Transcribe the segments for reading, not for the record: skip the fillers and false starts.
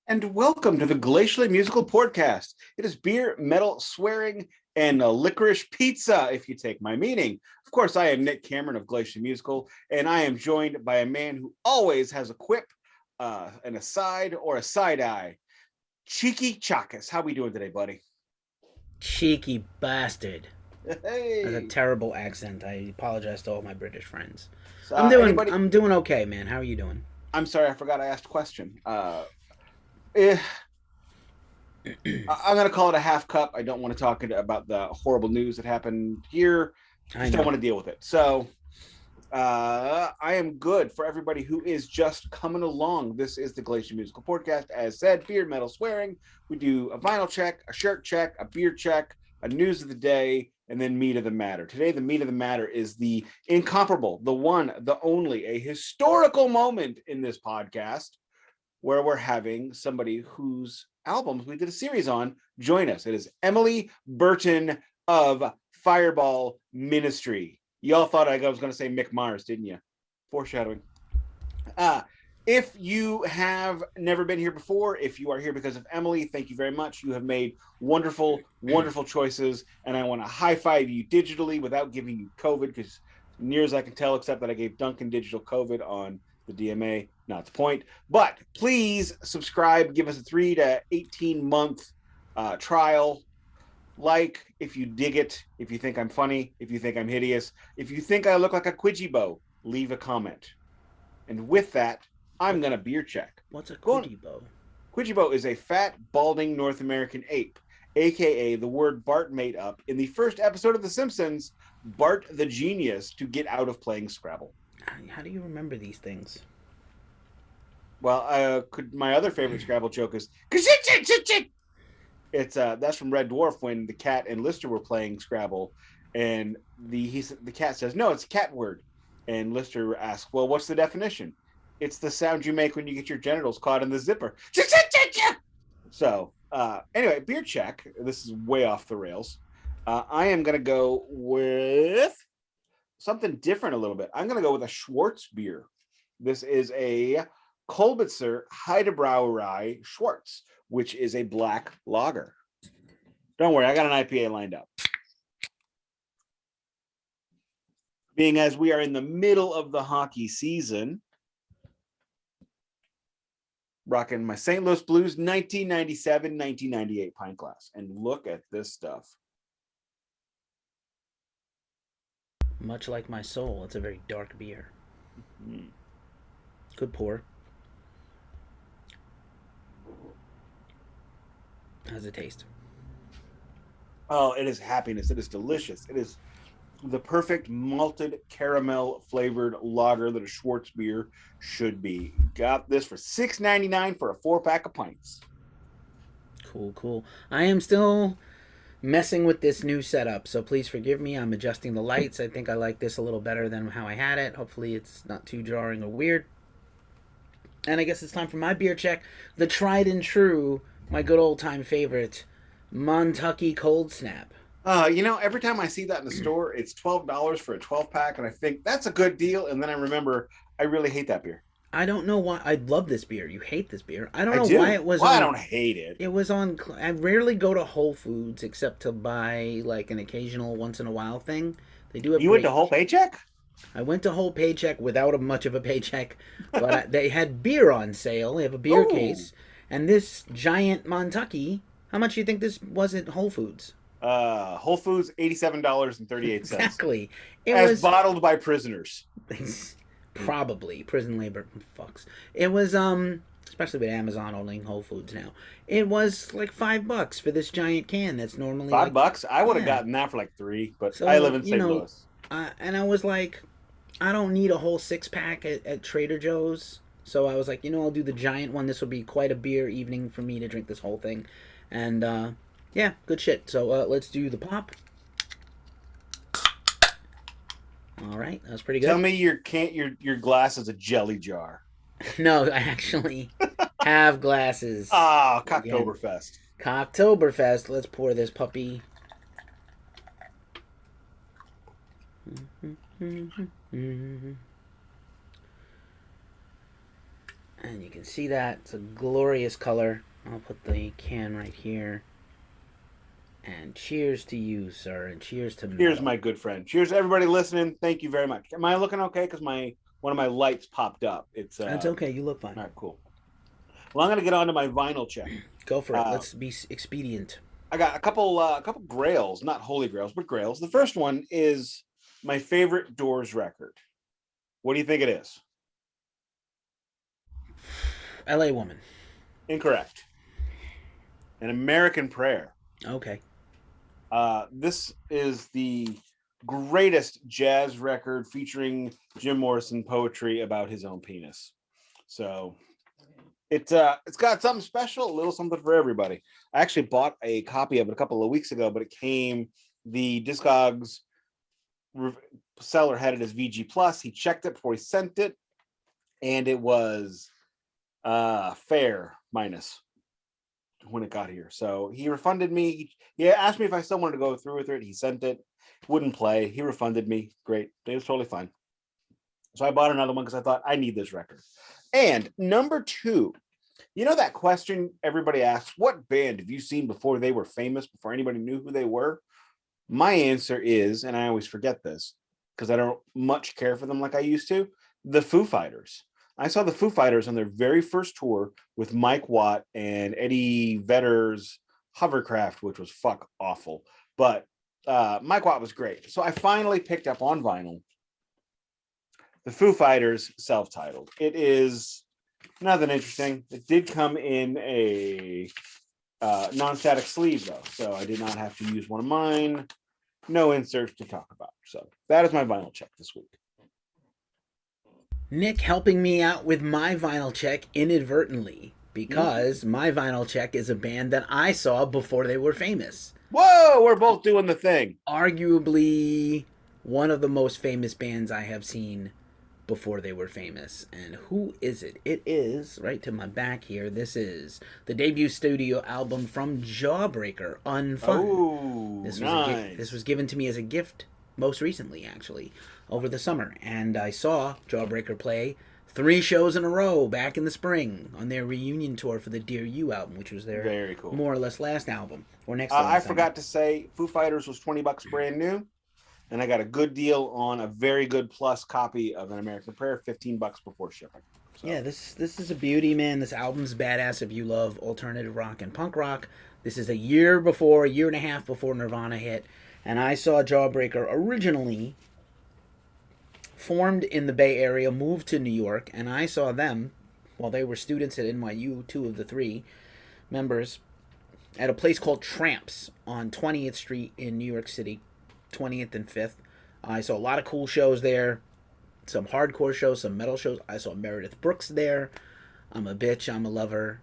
And welcome to the Glacially Musical Podcast. It is beer, metal, swearing, and licorice pizza, if you take my meaning. Of course, I am Nick Cameron of Glacially Musical, and I am joined by a man who always has a quip, an aside, or a side eye. Cheeky Chakas. How we doing today, buddy? Cheeky bastard. That's a Hey. terrible accent. I apologize to all my British friends. I'm So, doing anybody? I'm doing okay, man. How are you doing? I'm sorry, I forgot I asked a question. Eh, I'm going to call it a half cup. I don't want to talk about the horrible news that happened here. I Just don't know. want to deal with it. So, I am good. For everybody who is just coming along, this is the Glacier Musical Podcast. As said, beer, metal, swearing. We do a vinyl check, a shirt check, a beer check, a news of the day, and then meat of the matter. Today, the meat of the matter is the incomparable, the one, the only, a historical moment in this podcast where we're having somebody whose albums we did a series on join us. It is Emily Burton of Fireball Ministry. Y'all thought I was going to say Mick Mars, didn't you? Foreshadowing. If you have never been here before, if you are here because of Emily, thank you very much. You have made wonderful, wonderful choices, and I want to high five you digitally without giving you COVID, because near as I can tell, except that I gave Duncan digital COVID on the DMA, not the point. But please subscribe, give us a 3 to 18 month trial. Like if you dig it, if you think I'm funny, if you think I'm hideous, if you think I look like a Quidgibo, leave a comment. And with that, I'm going to beer check. What's a Going, Quidibo? Quidgibo is a fat, balding North American ape, aka the word Bart made up in the first episode of The Simpsons, Bart the Genius, to get out of playing Scrabble. How do you remember these things? Well, my other favorite Scrabble joke is it's that's from Red Dwarf when the cat and Lister were playing Scrabble, and the cat says, "No, it's a cat word," and Lister asks, "Well, what's the definition?" It's the sound you make when you get your genitals caught in the zipper. So, anyway, beer check. This is way off the rails. I am going to go with something different a little bit. I'm going to go with a Schwartz beer. This is a Colbitzer Heidebrauerei Schwartz, which is a black lager. Don't worry, I got an IPA lined up. Being as we are in the middle of the hockey season, rocking my St. Louis Blues 1997-1998 pint glass. And look at this stuff. Much like my soul, it's a very dark beer. Mm. Good pour. How's it taste? Oh, it is happiness. It is delicious. It is the perfect malted caramel flavored lager that a Schwartz beer should be. Got this for $6.99 for a 4-pack of pints. Cool. I am still messing with this new setup, so please forgive me. I'm adjusting the lights. I think I like this a little better than how I had it. Hopefully it's not too jarring or weird. And I guess it's time for my beer check. The tried and true, my good old time favorite, Montucky Cold Snap. Every time I see that in the store, it's $12 for a 12-pack, and I think that's a good deal. And then I remember I really hate that beer. I don't know why. I love this beer. You hate this beer. I don't I know why do. it was Well, I on. don't hate it. It was on. I rarely go to Whole Foods except to buy like an occasional once in a while thing. They do have You went to great. Whole Paycheck? I went to Whole Paycheck without much of a paycheck, but they had beer on sale. They have a beer Oh. case, and this giant Montucky. How much do you think this was at Whole Foods? Whole Foods, $87.38. Exactly. It As was bottled by prisoners. probably prison labor fucks. It was especially with Amazon owning Whole Foods now. It was like $5 for this giant can that's normally Five like bucks? I would have yeah. gotten that for like 3, but I live So in St. Louis. and I was like, I don't need a whole 6-pack at Trader Joe's. So I was like, I'll do the giant one. This will be quite a beer evening for me to drink this whole thing, and yeah, good shit. So let's do the pop. All right, that was pretty Tell good. me your glass is a jelly jar. No, I actually have glasses. Ah, Again, Cocktoberfest. Cocktoberfest. Let's pour this puppy. And And you can see that. It's a glorious color. I'll put the can right here. And cheers to you, sir, and cheers to Cheers, metal. my good friend. Cheers, everybody listening. Thank you very much. Am I looking okay? Because one of my lights popped up. It's That's okay. You look fine. all right, cool. Well, I'm gonna get on to my vinyl check. Go for it. Uh, Let's be expedient. I got a couple grails, not holy grails, but grails. The first one is my favorite Doors record. What do you think it is? L.A. Woman. Incorrect. An American Prayer. Okay. This is the greatest jazz record featuring Jim Morrison poetry about his own penis. So it's got something special, a little something for everybody. I actually bought a copy of it a couple of weeks ago, but it came, the Discogs seller had it as VG Plus. He checked it before he sent it, and it was fair minus when it got here. So he refunded me. He asked me if I still wanted to go through with it. He sent it, wouldn't play. He refunded me. Great. It was totally fine. So I bought another one because I thought I need this record. And number two, you know that question everybody asks, what band have you seen before they were famous, before anybody knew who they were? My answer is, and I always forget this because I don't much care for them like I used to, the Foo Fighters. I saw the Foo Fighters on their very first tour with Mike Watt and Eddie Vedder's Hovercraft, which was fuck awful. But Mike Watt was great. So I finally picked up on vinyl the Foo Fighters self-titled. It is nothing interesting. It did come in a non-static sleeve, though, so I did not have to use one of mine. No inserts to talk about. So that is my vinyl check this week. Nick helping me out with my vinyl check inadvertently because my vinyl check is a band that I saw before they were famous. Whoa, we're both doing the thing. Arguably one of the most famous bands I have seen before they were famous. And who is it? It is, right to my back here, this is the debut studio album from Jawbreaker, Unfun. Oh, nice. This was given to me as a gift most recently, actually, over the summer. And I saw Jawbreaker play 3 shows in a row back in the spring on their reunion tour for the Dear You album, which was their very cool, more or less last album, or next I forgot to say, Foo Fighters was $20 brand new. And I got a good deal on a very good plus copy of An American Prayer, $15 before shipping. So. Yeah, this is a beauty, man. This album's badass if you love alternative rock and punk rock. This is a year and a half before Nirvana hit. And I saw Jawbreaker originally formed in the Bay Area, moved to New York, and I saw them while they were students at NYU, 2 of the 3 members, at a place called Tramps on 20th Street in New York City. 20th and 5th. I saw a lot of cool shows there. Some hardcore shows, some metal shows. I saw Meredith Brooks there. I'm a bitch, I'm a lover,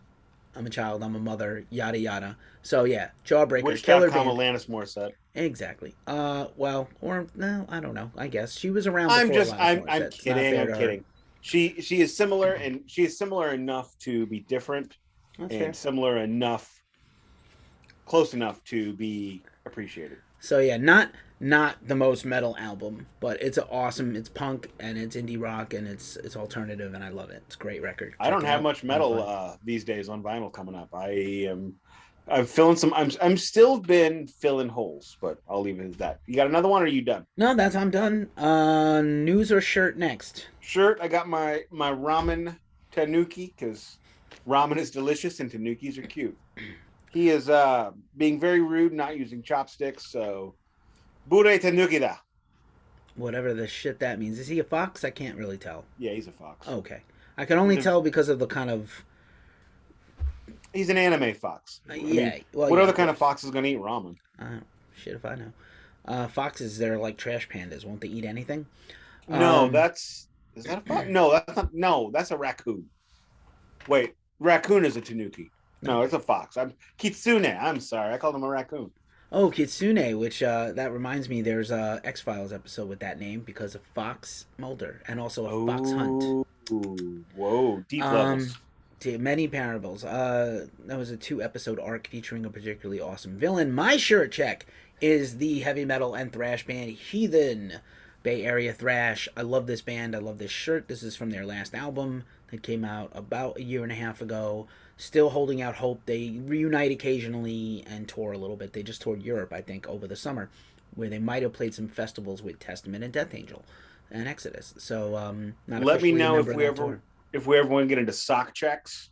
I'm a child, I'm a mother, yada yada. So yeah, Jawbreaker, Which killer band. Alanis Morissette. Exactly. Well, or no, I don't know. I guess she was around. I'm kidding. I'm kidding. She is similar, and she is similar enough to be different, That's and fair. similar enough, close enough to be appreciated. So yeah, not the most metal album, but it's awesome. It's punk and it's indie rock and it's alternative, and I love it. It's a great record. I don't have much metal these days on vinyl coming up. I'm filling some. I'm still been filling holes, but I'll leave it at that. You got another one, or are you done? No, I'm done. News or shirt next? Shirt. I got my ramen tanuki because ramen is delicious and tanukis are cute. He is being very rude, not using chopsticks. So, bure tanuki da. Whatever the shit that means. Is he a fox? I can't really tell. Yeah, he's a fox. Okay, I can only tell because of the kind of. He's an anime fox. Yeah. Well, what other kind of fox is going to eat ramen? Shit if I know. Foxes, they're like trash pandas. Won't they eat anything? No, is that a fox? No, that's not. No, that's a raccoon. Wait, raccoon is a tanuki. No, it's a fox. I'm Kitsune. I'm sorry, I called him a raccoon. Oh, Kitsune, which that reminds me, there's a X-Files episode with that name because of Fox Mulder and also a Fox Hunt. Whoa, deep levels. Many parables. That was a 2-episode arc featuring a particularly awesome villain. My shirt check is the heavy metal and thrash band Heathen, Bay Area thrash. I love this band. I love this shirt. This is from their last album. I It came out about a year and a half ago. Still holding out hope. They reunite occasionally and tour a little bit. They just toured Europe, I think, over the summer, where they might have played some festivals with Testament and Death Angel and Exodus. So not Let me officially a know member of that tour. if we ever want to get into sock checks,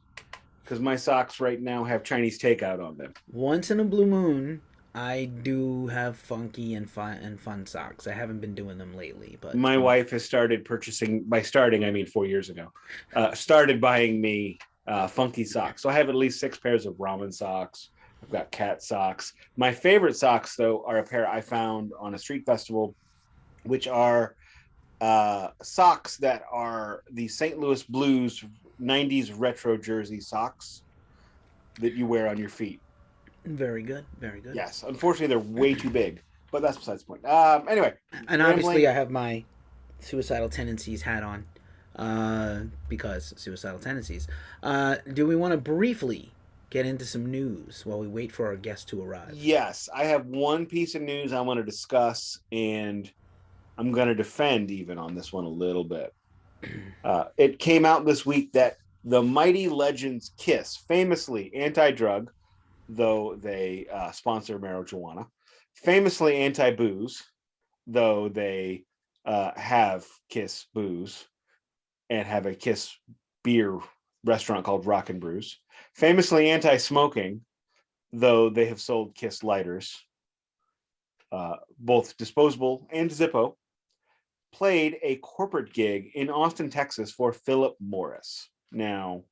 because my socks right now have Chinese takeout on them. Once in a blue moon, I do have funky and fun socks. I haven't been doing them lately, but My wife has started purchasing. By starting, I mean 4 years ago. Started buying me funky socks. So I have at least 6 pairs of ramen socks. I've got cat socks. My favorite socks, though, are a pair I found on a street festival, which are socks that are the St. Louis Blues 90s retro jersey socks that you wear on your feet. very good, very good. Yes, unfortunately, they're way too big, but that's besides the point. Anyway, And obviously, I have my suicidal tendencies hat on because suicidal tendencies. Do we want to briefly get into some news while we wait for our guest to arrive? Yes, I have one piece of news I want to discuss, and I'm going to defend even on this one a little bit. It came out this week that the Mighty Legends Kiss, famously anti-drug, though they sponsor marijuana, famously anti-booze, though they have Kiss booze and have a Kiss beer restaurant called Rock and Brews, famously anti-smoking, though they have sold Kiss lighters, both disposable and Zippo, played a corporate gig in Austin, Texas for Philip Morris. Now,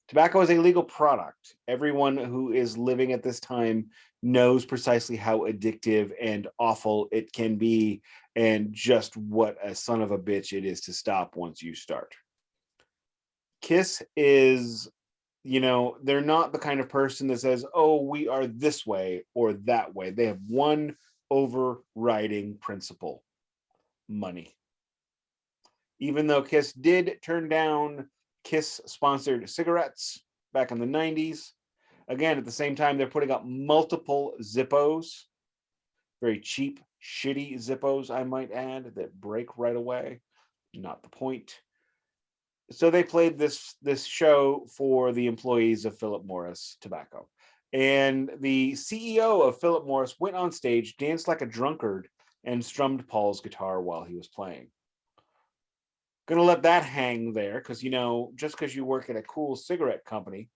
tobacco is a legal product. Everyone who is living at this time knows precisely how addictive and awful it can be, and just what a son of a bitch it is to stop once you start. Kiss is, they're not the kind of person that says, oh, we are this way or that way. They have one overriding principle: money. Even though Kiss did turn down Kiss-sponsored cigarettes back in the 90s, again, at the same time, they're putting out multiple Zippos, very cheap, shitty Zippos, I might add, that break right away. Not the point. So they played this show for the employees of Philip Morris Tobacco. And the CEO of Philip Morris went on stage, danced like a drunkard, and strummed Paul's guitar while he was playing. Gonna let that hang there, because, just because you work at a cool cigarette company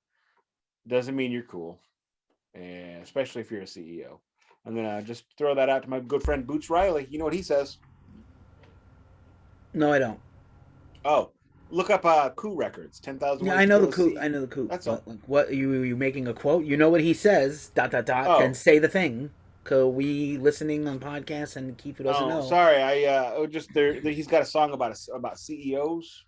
doesn't mean you're cool, and especially if you're a CEO. I'm gonna just throw that out to my good friend Boots Riley. You know what he says? No, I don't. Oh, look up Coup Records, 10,000 Yeah, ways I to know kill the a coup. seed. I know the coup. That's But all. like, what you making a quote? You know what he says? ... Oh. Then say the thing. Cause we listening on podcasts and Keefy doesn't know. Sorry. Just there. He's got a song about CEOs.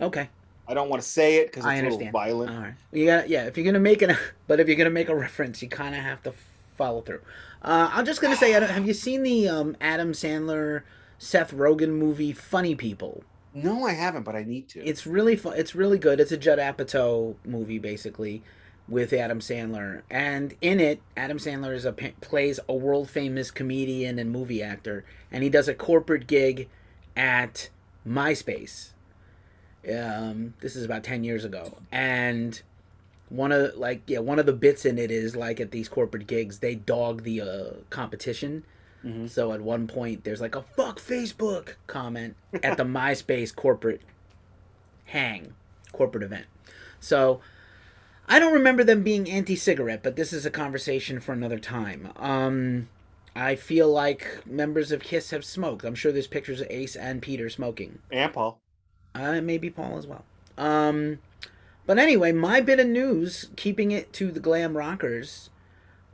Okay, I don't want to say it because I it's a little understand. violent. All right. You got If you're gonna make it, but if you're gonna make a reference, you kind of have to follow through. I'm just gonna say, have you seen the Adam Sandler, Seth Rogen movie Funny People? No, I haven't, but I need to. It's really fun. It's really good. It's a Judd Apatow movie, basically, with Adam Sandler, and in it, Adam Sandler plays a world famous comedian and movie actor, and he does a corporate gig at MySpace. This is about 10 years ago, and one of the bits in it is like at these corporate gigs they dog the competition. Mm-hmm. So at one point there's like a "fuck Facebook" comment at the MySpace corporate event. So I don't remember them being anti-cigarette, but this is a conversation for another time. I feel like members of Kiss have smoked. I'm sure there's pictures of Ace and Peter smoking. And Paul. Maybe Paul as well. But anyway, my bit of news, keeping it to the glam rockers.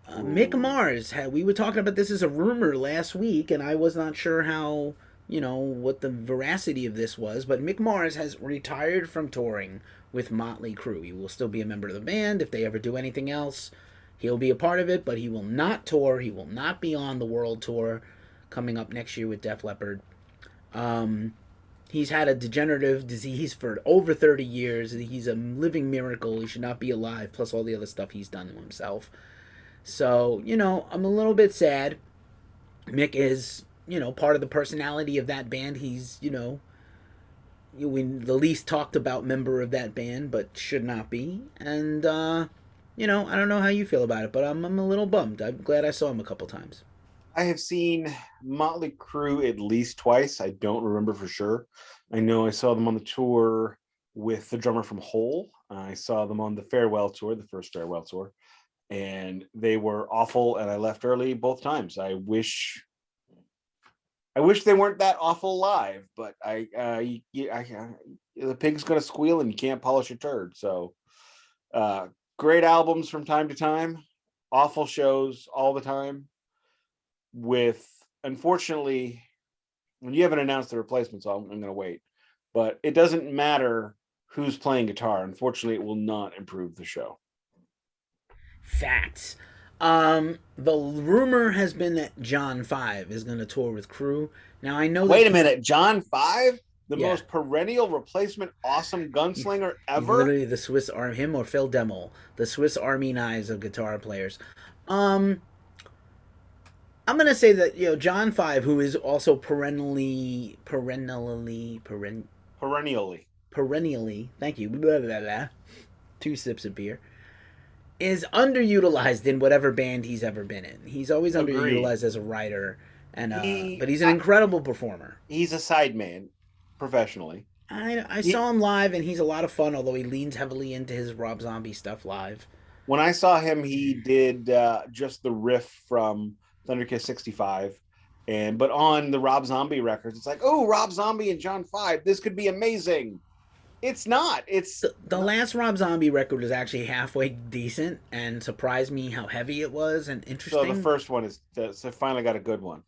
Mick Mars, we were talking about this as a rumor last week, and I was not sure how, what the veracity of this was, but Mick Mars has retired from touring with Motley Crue. He will still be a member of the band. If they ever do anything else, he'll be a part of it, but he will not tour. He will not be on the world tour coming up next year with Def Leppard. He's had a degenerative disease for over 30 years. He's a living miracle. He should not be alive, plus all the other stuff he's done to himself. So, I'm a little bit sad. Mick is, part of the personality of that band. He's, the least talked about member of that band, but should not be. And I don't know how you feel about it, but I'm a little bummed. I'm glad I saw him a couple times. I have seen Motley Crue at least twice. I don't remember for sure. I know I saw them on the tour with the drummer from Hole. I saw them on the farewell tour, the first farewell tour, and they were awful. And I left early both times. I wish they weren't that awful live, but the pig's gonna squeal and you can't polish a turd. So, great albums from time to time, awful shows all the time. With unfortunately, when you haven't announced the replacement, so I'm going to wait. But it doesn't matter who's playing guitar. Unfortunately, it will not improve the show. Facts. The rumor has been that John 5 is going to tour with Crew. Now I know. Wait a minute, John 5, the Yeah. most perennial replacement, awesome gunslinger He's ever. literally the Swiss Army, him or Phil Demmel, the Swiss Army knives of guitar players. I'm gonna say that John 5, who is also Perennially. perennially, thank you, blah, blah, blah, 2 sips of beer, is underutilized in whatever band he's ever been in. He's always Agreed. underutilized as a writer, and but he's an incredible performer. He's a sideman professionally. I saw him live, and he's a lot of fun, although he leans heavily into his Rob Zombie stuff live. When I saw him, he did just the riff from Thunderkiss 65. But on the Rob Zombie records, it's like, oh, Rob Zombie and John 5, this could be amazing. It's not. It's the last Rob Zombie record was actually halfway decent and surprised me how heavy it was and interesting. So the first one is so finally got a good one.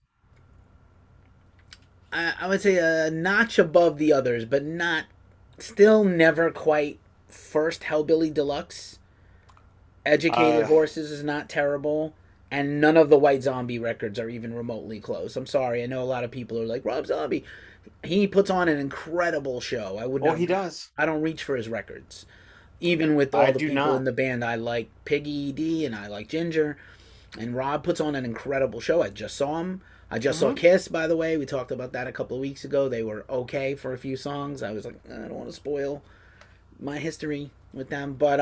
I would say a notch above the others, but still never quite first Hellbilly Deluxe. Educated Horses is not terrible, and none of the White Zombie records are even remotely close. I'm sorry, I know a lot of people are like, Rob Zombie. He puts on an incredible show. He does. I don't reach for his records. Even with all the people in the band, I like Piggy D and I like Ginger. And Rob puts on an incredible show. I just saw him. I just saw Kiss, by the way. We talked about that a couple of weeks ago. They were okay for a few songs. I was like, I don't want to spoil my history with them. But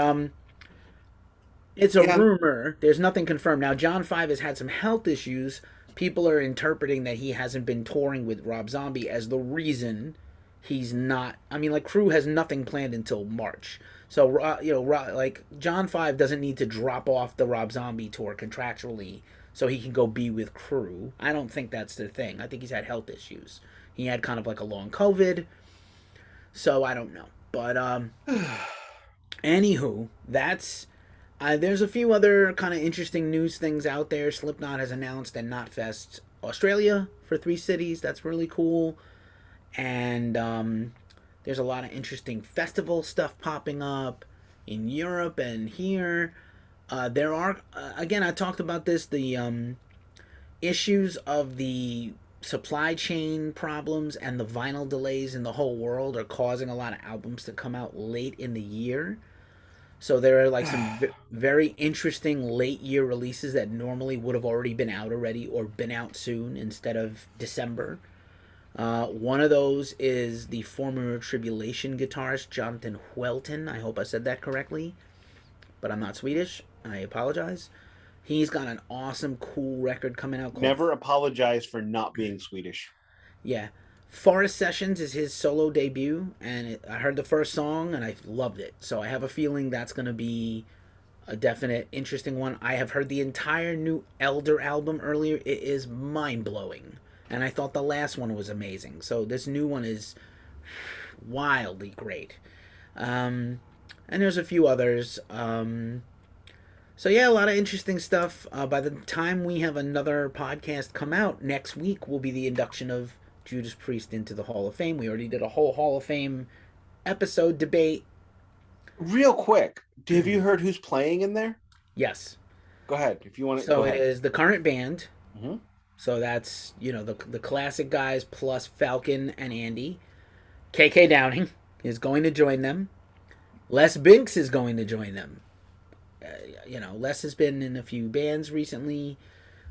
it's a rumor. There's nothing confirmed. Now, John 5 has had some health issues. People are interpreting that he hasn't been touring with Rob Zombie as the reason he's not. I mean, like, Crew has nothing planned until March. So, like, John 5 doesn't need to drop off the Rob Zombie tour contractually so he can go be with Crew. I don't think that's the thing. I think he's had health issues. He had kind of like a long COVID. So, I don't know. But, anywho, that's... there's a few other kind of interesting news things out there. Slipknot has announced a Knotfest Australia for 3 cities. That's really cool. And there's a lot of interesting festival stuff popping up in Europe and here. There are, again, I talked about this, the issues of the supply chain problems and the vinyl delays in the whole world are causing a lot of albums to come out late in the year. So there are like some very interesting late year releases that normally would have already been out already or been out soon instead of December. One of those is the former Tribulation guitarist Jonathan Welton. I hope I said that correctly, but I'm not Swedish. I apologize. He's got an awesome, cool record coming out. Never apologize for not being Swedish. Yeah. Forest Sessions is his solo debut, and I heard the first song, and I loved it. So I have a feeling that's going to be a definite interesting one. I have heard the entire new Elder album earlier. It is mind-blowing, and I thought the last one was amazing. So this new one is wildly great. And there's a few others. So yeah, a lot of interesting stuff. By the time we have another podcast come out, next week will be the induction of Judas Priest into the Hall of Fame. We already did a whole Hall of Fame episode debate. Real quick, have you heard who's playing in there? Yes. Go ahead if you want to. So it is the current band. Mm-hmm. So that's the classic guys plus Falcon and Andy. KK Downing is going to join them. Les Binks is going to join them. Les has been in a few bands recently.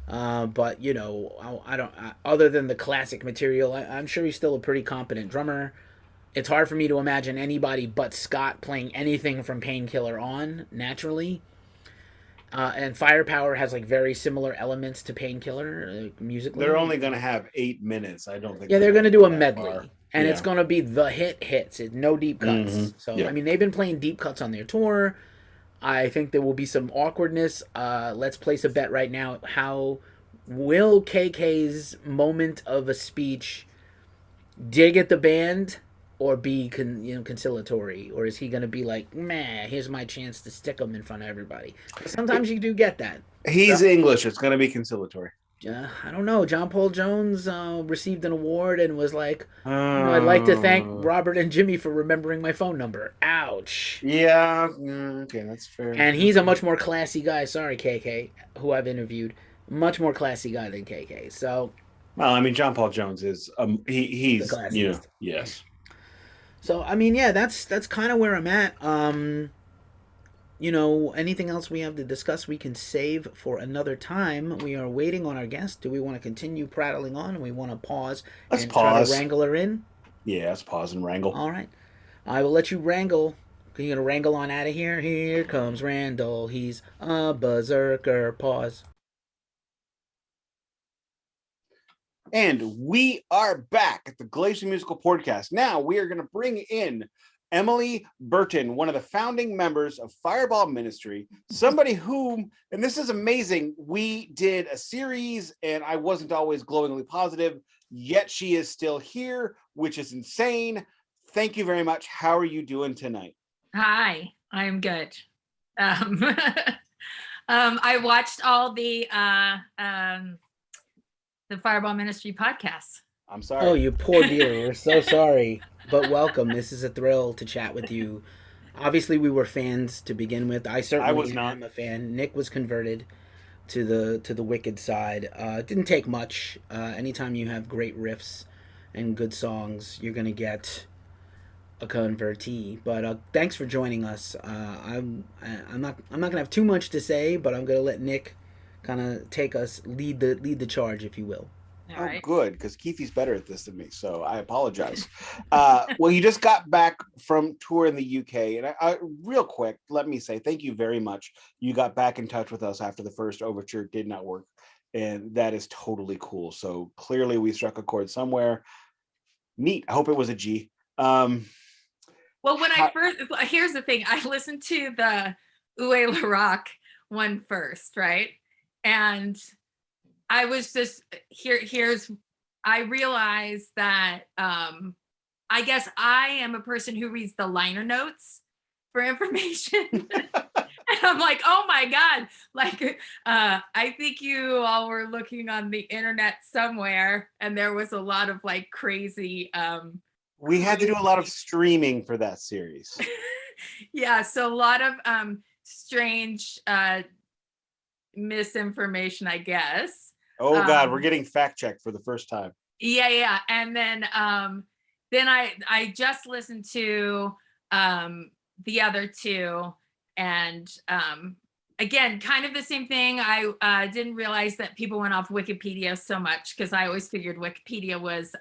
But I don't. Other than the classic material, I'm sure he's still a pretty competent drummer. it's hard for me to imagine anybody but Scott playing anything from Painkiller on naturally. And Firepower has like very similar elements to Painkiller They're musically. only going to have 8 minutes. I don't think Yeah, they're gonna going to do go a that far. medley, and it's Yeah. going to be the hits. It's no deep Hmm. cuts. So I Yeah. mean, they've been playing deep cuts on their tour. I think there will be some awkwardness. Let's place a bet right now. How will KK's moment of a speech dig at the band or be conciliatory, or is he going to be like, "Meh, here's my chance to stick them in front of everybody"? Sometimes you do get that. He's English. It's going to be conciliatory. I don't know. John Paul Jones received an award and was like, I'd like to thank Uh, Robert and Jimmy for remembering my phone number. Ouch. yeah. Okay, that's fair. And he's a much more classy guy. Sorry, KK, who I've interviewed. Much more classy guy than KK. So Well, I mean, John Paul Jones is the he's classiest. yes. So I mean, yeah, that's kind of where I'm at. Anything else we have to discuss, we can save for another time. We are waiting on our guest. Do we want to continue prattling on? We want to pause Let's and try pause. to wrangle her in. Yeah, let's pause and wrangle. All right. I will let you wrangle. You're going to wrangle on out of here? Here comes Randall. He's a berserker. Pause. And we are back at the Glacier Musical Podcast. Now we are going to bring in Emily Burton, one of the founding members of Fireball Ministry, somebody whom, and this is amazing, we did a series and I wasn't always glowingly positive, yet she is still here, which is insane. Thank you very much. How are you doing tonight? Hi, I'm good. I watched all the Fireball Ministry podcasts. I'm sorry. Oh, you poor dear. We're so sorry. But welcome. This is a thrill to chat with you. Obviously, we were fans to begin with. I certainly was not. am a fan. Nick was converted to the Wicked side. It didn't take much. Anytime you have great riffs and good songs, you're gonna get a convertee. But thanks for joining us. I'm not gonna have too much to say, but I'm gonna let Nick kind of take us, lead the charge, if you will. All right. Good, because Keefy's better at this than me, so I apologize. Well, you just got back from tour in the UK, and I real quick, let me say thank you very much. You got back in touch with us after the first overture did not work, and that is totally cool. So clearly we struck a chord somewhere. Neat. I hope it was a G. Well, when here's the thing, I listened to the Uwe LaRock one first, right? And I was just I realized that I guess I am a person who reads the liner notes for information. And I'm like, oh my God, like I think you all were looking on the internet somewhere and there was a lot of like crazy we had to do a lot of streaming for that series. Yeah, so a lot of strange misinformation, I guess. Oh God, we're getting fact checked for the first time. Yeah. And then I just listened to the other two, and again, kind of the same thing. I didn't realize that people went off Wikipedia so much, because I always figured Wikipedia was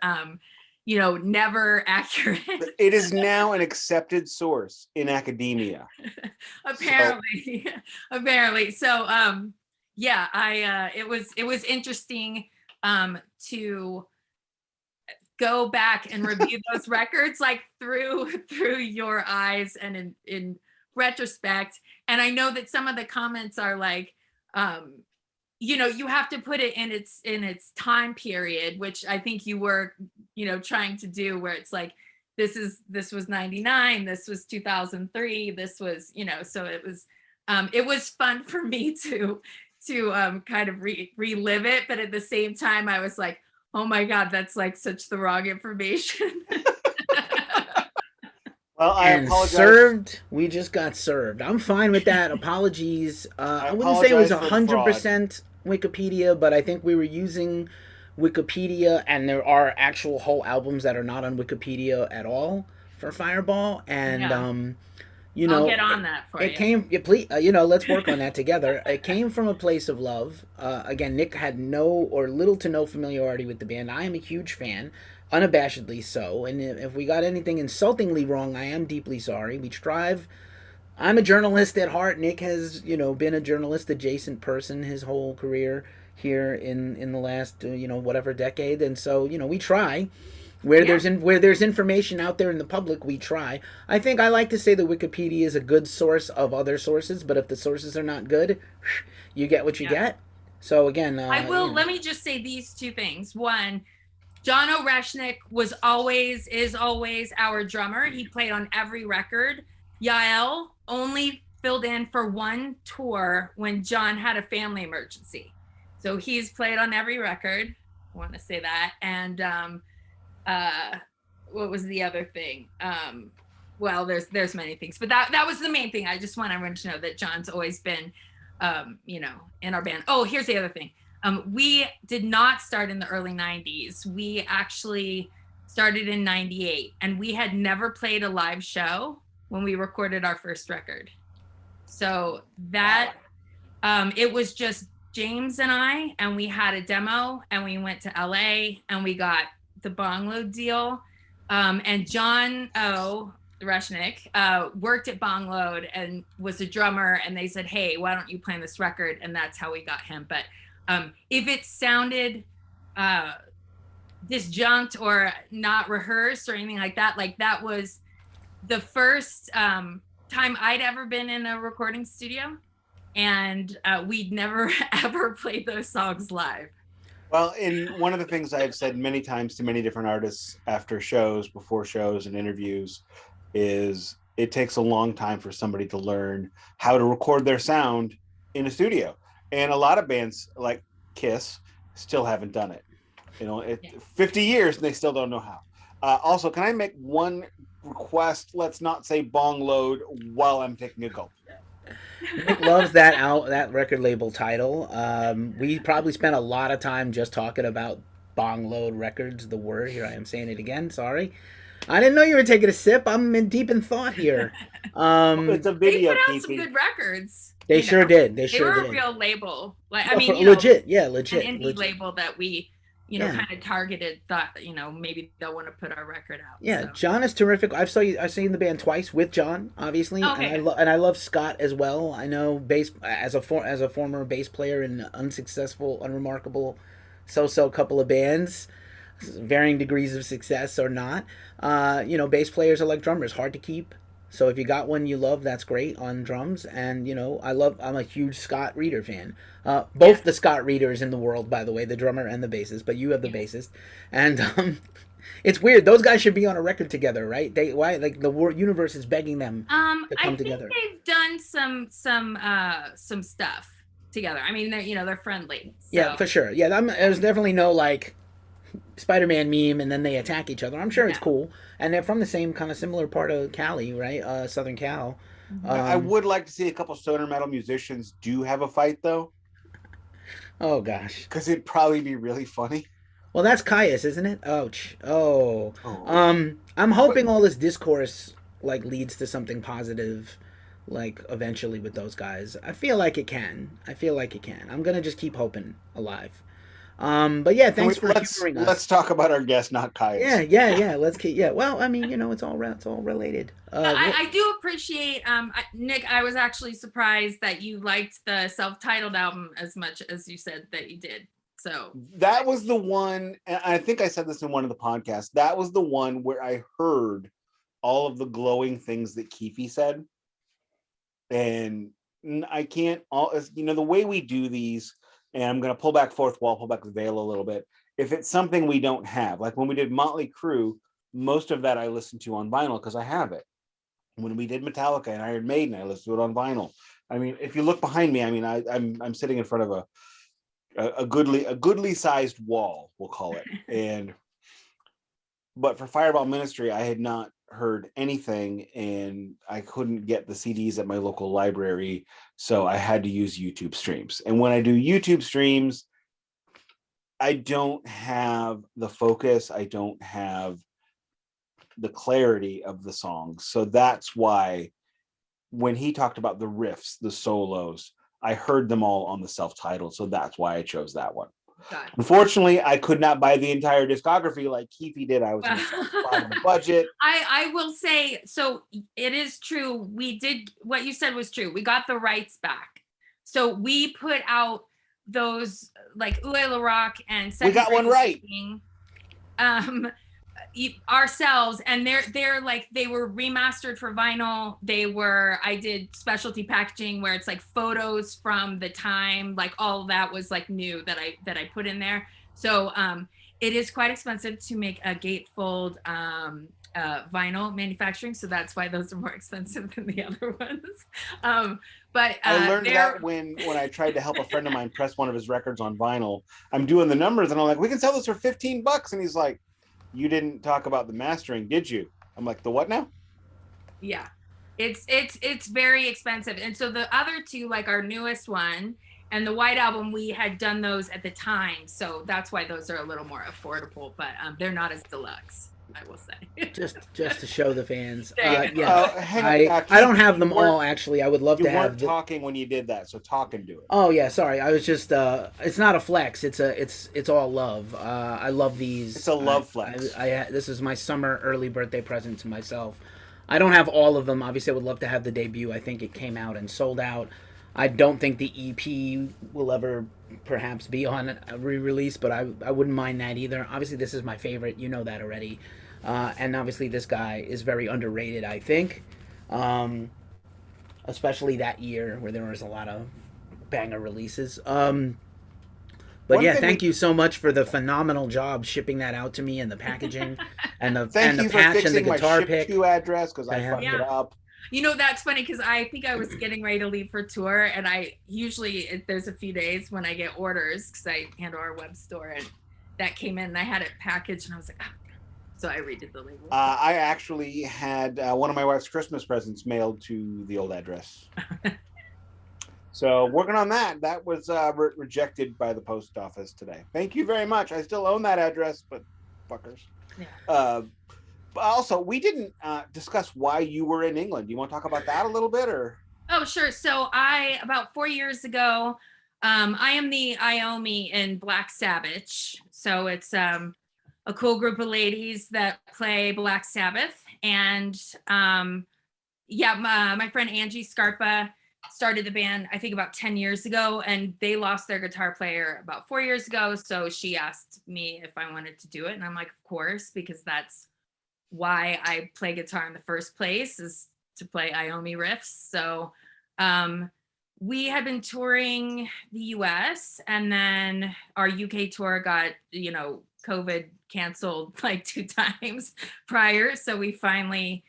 never accurate. It is now an accepted source in academia. Apparently. So yeah, it was interesting to go back and review those records like through your eyes and in retrospect. And I know that some of the comments are like you have to put it in its time period, which I think you were trying to do, where it's like this was 99, this was 2003, this was so it was fun for me to kind of relive it, but at the same time I was like, oh my God, that's like such the wrong information. Well, I apologize. We just got served. I'm fine with that. Apologies. I wouldn't say it was 100% Wikipedia, but I think we were using Wikipedia, and there are actual whole albums that are not on Wikipedia at all for Fireball, and yeah. I'll get on that for you. Please, let's work on that together. It came from a place of love. Again, Nick had no or little to no familiarity with the band. I am a huge fan. unabashedly so. And if we got anything insultingly wrong, I am deeply sorry. We strive. I'm a journalist at heart. Nick has, been a journalist adjacent person his whole career here in the last, whatever decade. And so, we try. Where there's information out there in the public, we try. I think I like to say that Wikipedia is a good source of other sources, but if the sources are not good, you get what you get. So again, I will. Let me just say these two things. One, John Oreshnik is always our drummer. He played on every record. Yael only filled in for one tour when John had a family emergency. So he's played on every record. I want to say that. And what was the other thing? Well, there's many things, but that was the main thing. I just want everyone to know that John's always been, in our band. Oh, here's the other thing. We did not start in the early 90s. We actually started in 98, and we had never played a live show when we recorded our first record. So that, it was just James and I, and we had a demo, and we went to LA, and we got the Bongload deal. And John O. Reshnik worked at Bongload and was a drummer, and they said, hey, why don't you play on this record? And that's how we got him. But if it sounded disjunct or not rehearsed or anything like that was the first time I'd ever been in a recording studio, and we'd never ever played those songs live. Well, in one of the things I've said many times to many different artists after shows, before shows and interviews, is it takes a long time for somebody to learn how to record their sound in a studio. And a lot of bands like Kiss still haven't done it. 50 years and they still don't know how. Also, can I make one request? Let's not say bong load while I'm taking a gulp. Nick loves that record label title. We probably spent a lot of time just talking about Bong Load Records, the word. Here I am saying it again. Sorry. I didn't know you were taking a sip. I'm deep in thought here. It's a video. They put out some good records. They sure did. They were did. A real label. Like, legit. An indie label that we, kind of targeted. Thought, maybe they'll want to put our record out. Yeah, so. John is terrific. I've seen the band twice with John, obviously, okay. and I love Scott as well. I know bass as a former bass player in unsuccessful, unremarkable, so couple of bands, varying degrees of success or not. Bass players are like drummers, hard to keep. So if you got one you love, that's great on drums. And I'm a huge Scott Reeder fan. Both the Scott Reeders in the world, by the way, the drummer and the bassist. But you have the bassist, and it's weird. Those guys should be on a record together, right? The universe is begging them to come together. I think they've done some stuff together. I mean, they're friendly. So. Yeah, for sure. Yeah, there's definitely no Spider-Man meme and then they attack each other. I'm sure it's cool, and they're from the same kind of similar part of Cali, right? Southern Cal. I would like to see a couple stoner metal musicians do have a fight, though. Oh gosh, because it'd probably be really funny. Well, that's Caius, isn't it? Ouch. Oh. I'm hoping all this discourse leads to something positive, eventually with those guys. I feel like it can. I'm gonna just keep hoping alive. But yeah, thanks for humoring us. Let's talk about our guest, not Caius. Yeah. Let's keep. Yeah. Well, I mean, it's all related. I do appreciate, Nick. I was actually surprised that you liked the self-titled album as much as you said that you did. So that was the one, and I think I said this in one of the podcasts. That was the one where I heard all of the glowing things that Keefy said, and I can't. The way we do these. And I'm going to pull back fourth wall, pull back the veil a little bit. If it's something we don't have, like when we did Motley Crue, most of that I listened to on vinyl because I have it. When we did Metallica and Iron Maiden, I listened to it on vinyl. I mean, if you look behind me, I mean, I'm sitting in front of a goodly sized wall, we'll call it. But for Fireball Ministry, I had not heard anything, and I couldn't get the CDs at my local library, so I had to use YouTube streams. And when I do YouTube streams, I don't have the focus, I don't have the clarity of the songs. So that's why when he talked about the riffs, the solos, I heard them all on the self-titled, so that's why I chose that one. God. Unfortunately, I could not buy the entire discography like Keefy did. I was in the budget. I will say, so it is true. We did, what you said was true. We got the rights back. So we put out those like Oué La Rock and We got one right. Ourselves, and they're like, they were remastered for vinyl. I did specialty packaging where it's like photos from the time, like all of that was like new that I put in there. So it is quite expensive to make a gatefold vinyl manufacturing, so that's why those are more expensive than the other ones. But I learned that when I tried to help a friend of mine press one of his records on vinyl. I'm doing the numbers and I'm like, we can sell this for $15, and he's like, you didn't talk about the mastering, did you? I'm like, the what now? Yeah, it's very expensive. And so the other two, like our newest one and the White Album, we had done those at the time, so that's why those are a little more affordable, but they're not as deluxe, I will say. just to show the fans. There you Yeah, I don't have them all actually. I would love to have. You weren't talking when you did that, so talk and do it. Oh yeah, sorry. I was just. It's not a flex. It's all love. I love these. It's a love flex. This is my summer early birthday present to myself. I don't have all of them. Obviously, I would love to have the debut. I think it came out and sold out. I don't think the EP will ever perhaps be on a re-release, but I wouldn't mind that either. Obviously, this is my favorite. You know that already. And obviously, this guy is very underrated, I think. Especially that year where there was a lot of banger releases. But yeah, thank you so much for the phenomenal job shipping that out to me and the packaging and the patch and the guitar pick. Thank you for fixing my ship to address because I fucked it up. You know, that's funny because I think I was getting ready to leave for tour, and I usually, there's a few days when I get orders because I handle our web store, and that came in and I had it packaged and I was like, oh. So I redid the label. I actually had one of my wife's Christmas presents mailed to the old address. So working on that. That was rejected by the post office today. Thank you very much. I still own that address, but fuckers. Yeah. Also, we didn't discuss why you were in England. Do you want to talk about that a little bit, or? Oh, sure. So about 4 years ago, I am the Iomi in Black Sabbitch. So it's a cool group of ladies that play Black Sabbath. And my friend Angie Scarpa started the band, I think about 10 years ago, and they lost their guitar player about 4 years ago. So she asked me if I wanted to do it. And I'm like, of course, because that's why I play guitar in the first place, is to play Iomi riffs. So we had been touring the US, and then our UK tour got, COVID canceled like 2 times prior. So we finally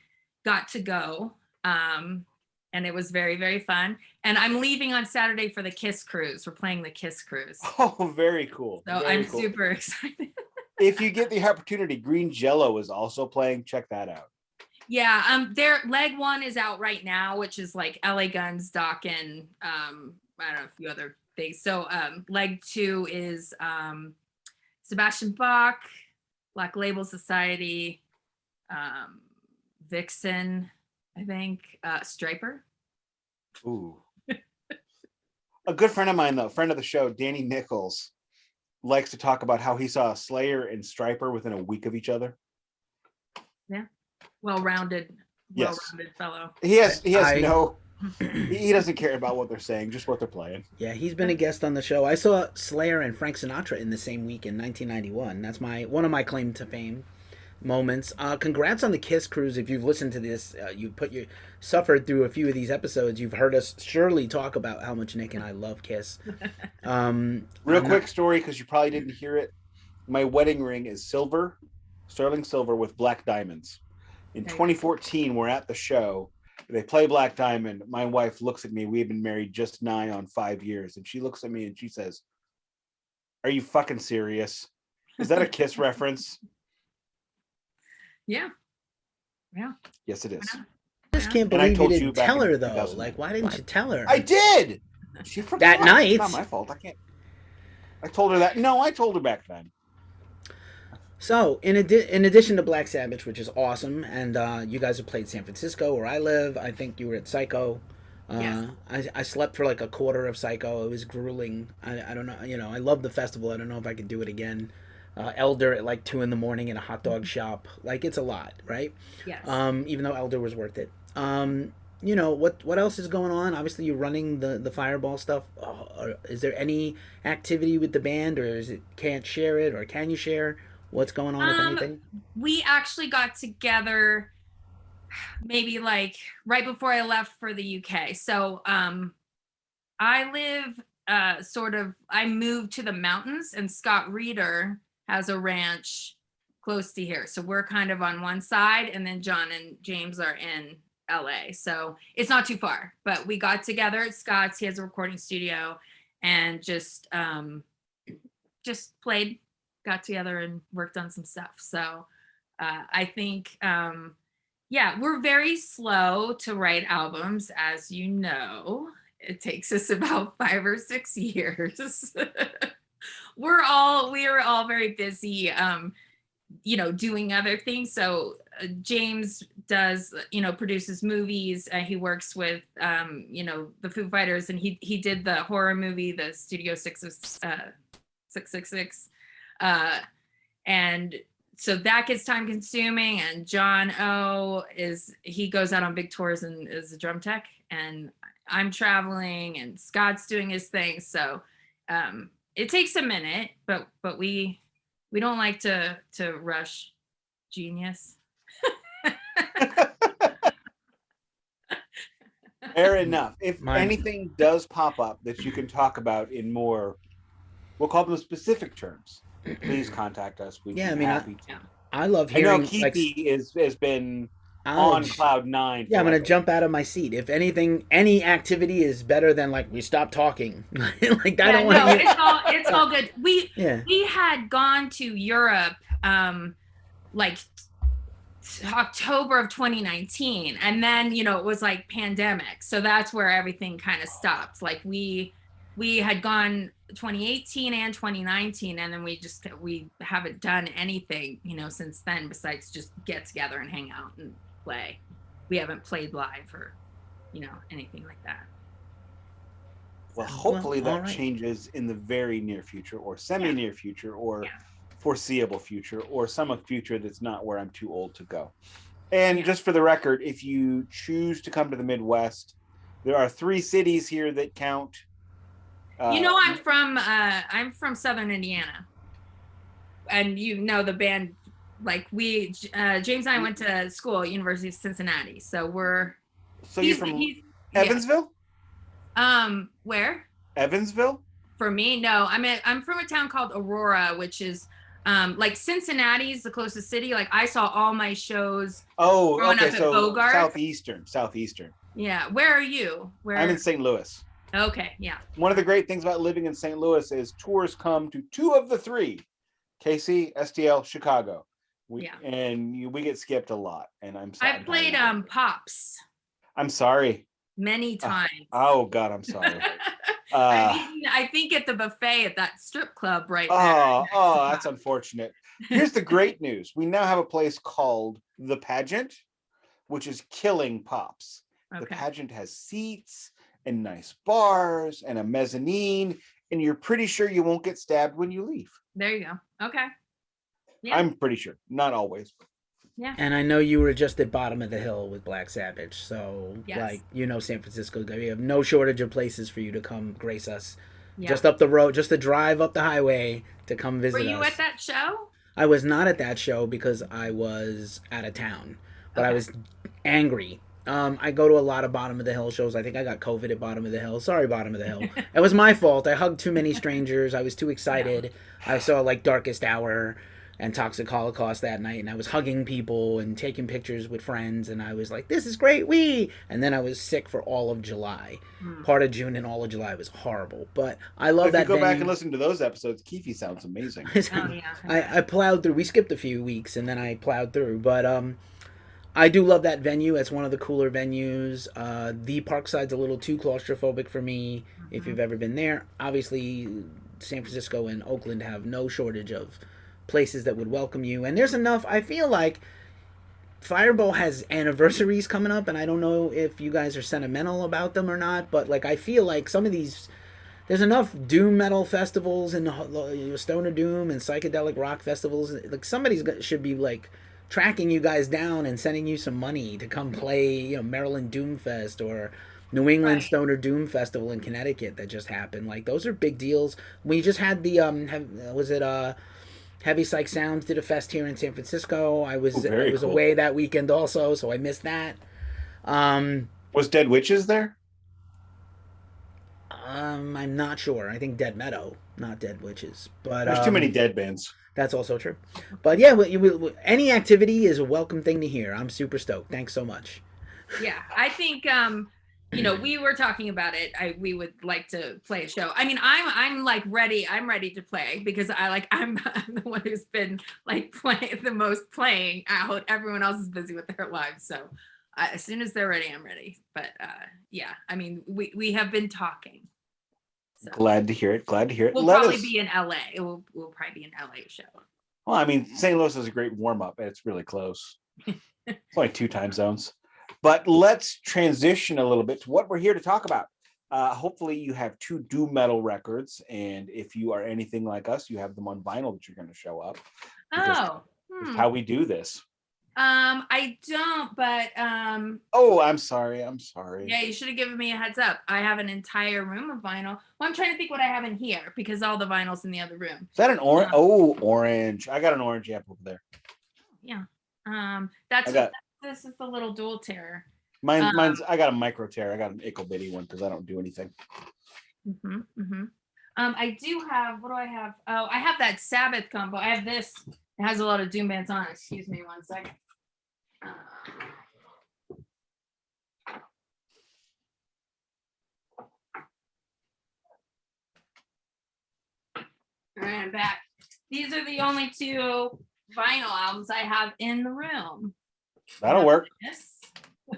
got to go. And it was very, very fun. And I'm leaving on Saturday for the Kiss Cruise. We're playing the Kiss Cruise. Oh, very cool. So I'm super excited. If you get the opportunity, Green Jello is also playing. Check that out. Yeah, their leg 1 is out right now, which is like LA Guns, Dokken, I don't know, a few other things. So leg 2 is Sebastian Bach, Black Label Society, Vixen, I think, Striper. Ooh. A good friend of mine, though, friend of the show, Danny Nichols, likes to talk about how he saw Slayer and Striper within a week of each other. Yeah. Well-rounded fellow. He doesn't care about what they're saying, just what they're playing. Yeah, he's been a guest on the show. I saw Slayer and Frank Sinatra in the same week in 1991. That's one of my claim to fame moments. Congrats on the Kiss Cruise. If you've listened to this, you suffered through a few of these episodes. You've heard us surely talk about how much Nick and I love Kiss. Quick story, because you probably didn't hear it. My wedding ring is silver, sterling silver with black diamonds. In 2014, we're at the show. They play Black Diamond. My wife looks at me. We've been married just nigh on 5 years. And she looks at me and she says, "Are you fucking serious? Is that a Kiss reference?" Yeah. Yes, it is. I just can't believe you didn't tell her, though. Like, why didn't you tell her? I did. She forgot. That night. It's not my fault. I told her that. No, I told her back then. So, in addition to Black Sabbitch, which is awesome, and you guys have played San Francisco, where I live. I think you were at Psycho. Yes. I slept for like a quarter of Psycho. It was grueling. I don't know. You know, I love the festival. I don't know if I could do it again. Elder at like 2 in the morning in a hot dog shop. Like it's a lot, right? Yes. Even though Elder was worth it. You know what else is going on? Obviously, you're running the Fireball stuff. Is there any activity with the band, or is it can't share it, or can you share what's going on if Um, anything? we actually got together maybe like right before I left for the UK. So I live I moved to the mountains, and Scott Reeder has a ranch close to here. So we're kind of on one side, and then John and James are in LA. So it's not too far. But we got together at Scott's. He has a recording studio, and just played, got together and worked on some stuff. So I think yeah, we're very slow to write albums, as you know. It takes us about 5 or 6 years. We are all very busy, doing other things. So James does, produces movies. He works with, the Foo Fighters, and he did the horror movie, the Studio 666. And so that gets time consuming. And John O he goes out on big tours and is a drum tech, and I'm traveling, and Scott's doing his thing. So it takes a minute, but we don't like to rush genius. Fair enough. If Mine- anything does pop up that you can talk about in more, we'll call them specific terms, please contact us. We'd Yeah, be I mean, happy to. I love I know hearing like Keefy has been I'll- on cloud nine. Yeah, I'm gonna forever. jump out of my seat. If anything, any activity is better than like we stop talking. Like I don't want No, to. it's all good. We Yeah. had gone to Europe like October of 2019, and then it was like pandemic, so that's where everything kind of stopped. Like we had gone 2018 and 2019, and then we haven't done anything since then besides just get together and hang out and play. We haven't played live or anything like that. Well, hopefully Well, all that right. changes in the very near future, or semi-near future, or foreseeable future, or some future that's not where I'm too old to go. And just for the record, if you choose to come to the Midwest, there are 3 cities here that count. I'm from Southern Indiana, and the band. Like James and I went to school at University of Cincinnati, so we're. So you're from Evansville? Where? Evansville? For me, no. I'm from a town called Aurora, which is like Cincinnati's the closest city. Like I saw all my shows. Oh, okay. Up at So Bogart. southeastern. Yeah. Where are you? I'm in St. Louis. Okay. Yeah. One of the great things about living in St. Louis is tours come to 2 of the 3, KC, STL, Chicago. We get skipped a lot, and I'm sorry. I played Pops. I'm sorry. Many times. Oh God, I'm sorry. I think at the buffet at that strip club right there. Oh, that's unfortunate. Here's the great news. We now have a place called The Pageant, which is killing Pops. Okay. The Pageant has seats and nice bars and a mezzanine, and you're pretty sure you won't get stabbed when you leave. There you go. Okay. Yeah. I'm pretty sure. Not always. Yeah. And I know you were just at Bottom of the Hill with Black Sabbitch, so Yes. San Francisco, we have no shortage of places for you to come grace us. Yeah. Just up the road, just to drive up the highway to come visit us. Were you at that show? I was not at that show because I was out of town, but I was angry. I go to a lot of Bottom of the Hill shows. I think I got COVID at Bottom of the Hill. Sorry, Bottom of the Hill. It was my fault. I hugged too many strangers. I was too excited. I saw like Darkest Hour and Toxic Holocaust that night, and I was hugging people and taking pictures with friends, and I was like, this is great, and then I was sick for all of July. Part of June and all of July was horrible, but I love that If you go venue. back and listen to those episodes, Keefy sounds amazing. I plowed through. We skipped a few weeks, and then I plowed through, but I do love that venue. It's one of the cooler venues. The Parkside's a little too claustrophobic for me, if you've ever been there. Obviously, San Francisco and Oakland have no shortage of places that would welcome you, and there's enough, I feel like, Fireball has anniversaries coming up, and I don't know if you guys are sentimental about them or not, but like I feel like some of these, there's enough doom metal festivals and stoner doom and psychedelic rock festivals. Like should be like tracking you guys down and sending you some money to come play, Maryland Doom Fest or New England Right. Stoner Doom Festival in Connecticut that just happened. Like those are big deals. We just had the was it Heavy Psych Sounds did a fest here in San Francisco. I Oh, was very cool. away that weekend also, so I missed that. Was Dead Witches there? I'm not sure. I think Dead Meadow, not Dead Witches. But There's too many dead bands. That's also true. But yeah, any activity is a welcome thing to hear. I'm super stoked. Thanks so much. Yeah, I think we were talking about it. We would like to play a show. I mean, I'm like ready. I'm ready to play because I'm the one who's been like playing the most playing out. Everyone else is busy with their lives. So as soon as they're ready, I'm ready. But yeah, I mean, we have been talking. So. Glad to hear it. We'll probably be in LA. We'll probably be an LA show. Well, I mean, St. Louis is a great warm up, and it's really close. It's only 2 time zones. But let's transition a little bit to what we're here to talk about. Hopefully you have 2 doom metal records, and if you are anything like us, you have them on vinyl that you're going to show up. That's how we do this. I don't, but oh, I'm sorry. Yeah, you should have given me a heads up. I have an entire room of vinyl. Well, I'm trying to think what I have in here because all the vinyl's in the other room. Is that an orange? Orange. I got an orange amp over there. Yeah. This is the little dual tear. Mine's I got a micro tear. I got an ickle bitty one because I don't do anything. I do have, what do I have? Oh, I have that Sabbath combo. I have this. It has a lot of doom bands on it. Excuse me 1 second. All right, I'm back. These are the only 2 vinyl albums I have in the room. That'll work.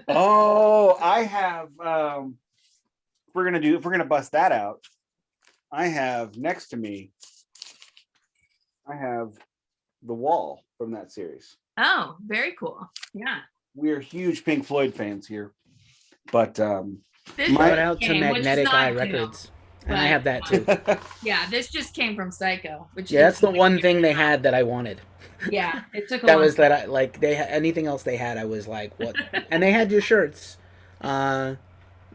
Oh, I have if we're gonna bust that out, I have next to me, I have The Wall from that series. Oh, very cool. Yeah. We're huge Pink Floyd fans here. But shout out to Magnetic Eye Records. And I have that too. Yeah, this just came from Psycho. That's the one thing they had that I wanted. Yeah, it took a that was that I like anything else they had I was like what. And they had your shirts, not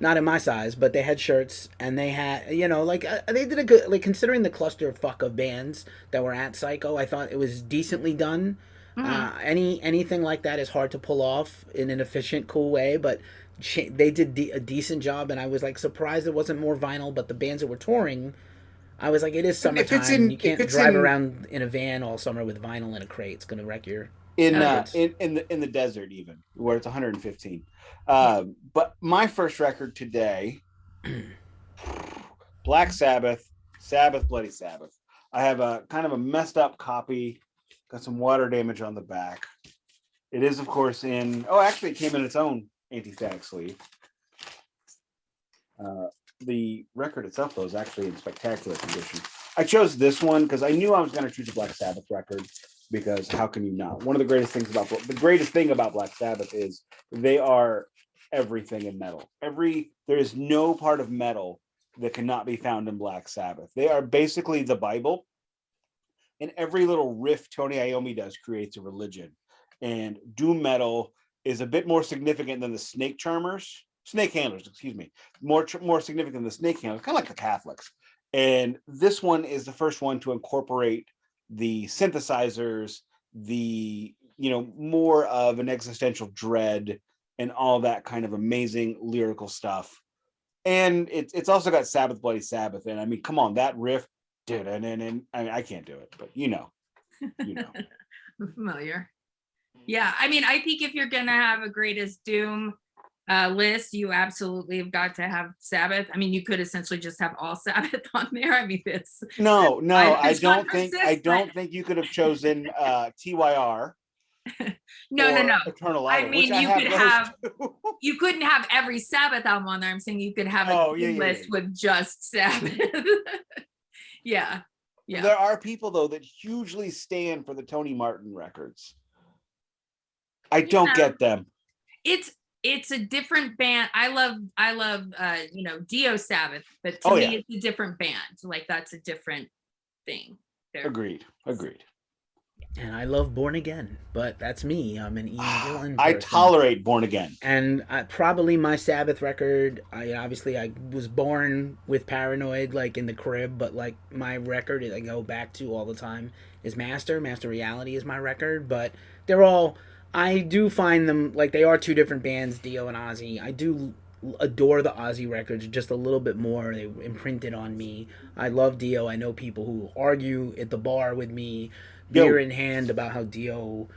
in my size, but they had shirts and they had they did a good, like, considering the clusterfuck of bands that were at Psycho. I thought it was decently done. Anything like that is hard to pull off in an efficient, cool way, but they did a decent job, and I was like surprised it wasn't more vinyl. But the bands that were touring, I was like, it is summertime. You can't drive around in a van all summer with vinyl in a crate. It's gonna wreck your in the desert, even where it's 115. But my first record today, Black Sabbath, Bloody Sabbath. I have a kind of a messed up copy. Got some water damage on the back. It is, of course, actually it came in its own anti-static sleeve. The record itself, though, is actually in spectacular condition. I chose this one because I knew I was going to choose a Black Sabbath record, because how can you not? One of the greatest thing about Black Sabbath is they are everything in metal. There is no part of metal that cannot be found in Black Sabbath. They are basically the Bible, and every little riff Tony Iommi does creates a religion. And doom metal is a bit more significant than the snake handlers, more significant than the snake handlers, kind of like the Catholics. And this one is the first one to incorporate the synthesizers, the more of an existential dread and all that kind of amazing lyrical stuff. And it's also got Sabbath Bloody Sabbath, and I mean, come on, that riff, dude, and I can't do it, but you know. I'm familiar. Yeah, I mean, I think if you're gonna have a greatest doom list, you absolutely have got to have Sabbath. I mean, you could essentially just have all Sabbath on there. I mean, no. I don't think you could have chosen TYR. No. Eternal Idol, I mean, you couldn't have every Sabbath album on there. I'm saying you could have a list with just Sabbath. Yeah. There are people, though, that hugely stand for the Tony Martin records. I don't get them. It's a different band. I love Dio Sabbath, but to me it's a different band. Like that's a different thing. Agreed. And I love Born Again, but that's me. I'm an Ian Gillan person. I tolerate Born Again. And probably my Sabbath record, I was born with Paranoid, like, in the crib, but, like, my record I go back to all the time is Master. Master Reality is my record, but I do find them, like, they are two different bands, Dio and Ozzy. I do adore the Ozzy records just a little bit more. They imprinted on me. I love Dio. I know people who argue at the bar with me, beer in hand, about how Dio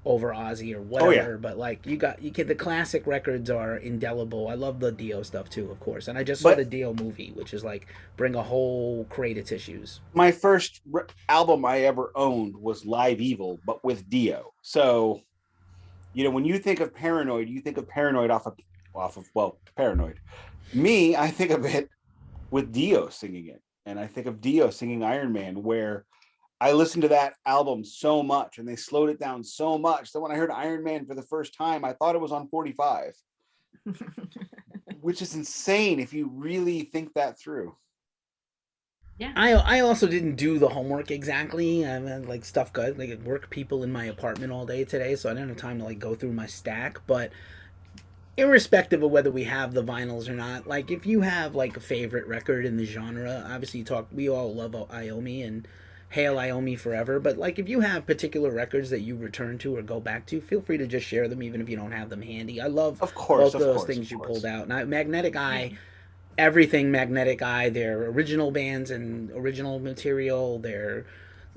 over Ozzy or whatever. But like the classic records are indelible. I love the Dio stuff too, of course. And I just saw the Dio movie, which is like bring a whole crate of tissues. My first album I ever owned was Live Evil, but with Dio. So, when you think of Paranoid, you think of Paranoid off of Paranoid. Me, I think of it with Dio singing it, and I think of Dio singing Iron Man, where I listened to that album so much and they slowed it down so much that when I heard Iron Man for the first time, I thought it was on 45, which is insane if you really think that through. Yeah. I also didn't do the homework exactly. I mean, like stuff good. Like work people in my apartment all day today, so I didn't have time to like go through my stack. But irrespective of whether we have the vinyls or not, like if you have like a favorite record in the genre, obviously we all love Iommi and hail Iommi forever, but like if you have particular records that you return to or go back to, feel free to just share them even if you don't have them handy. I love both those things you pulled out. Now Magnetic Eye, everything Magnetic Eye, their original bands and original material, their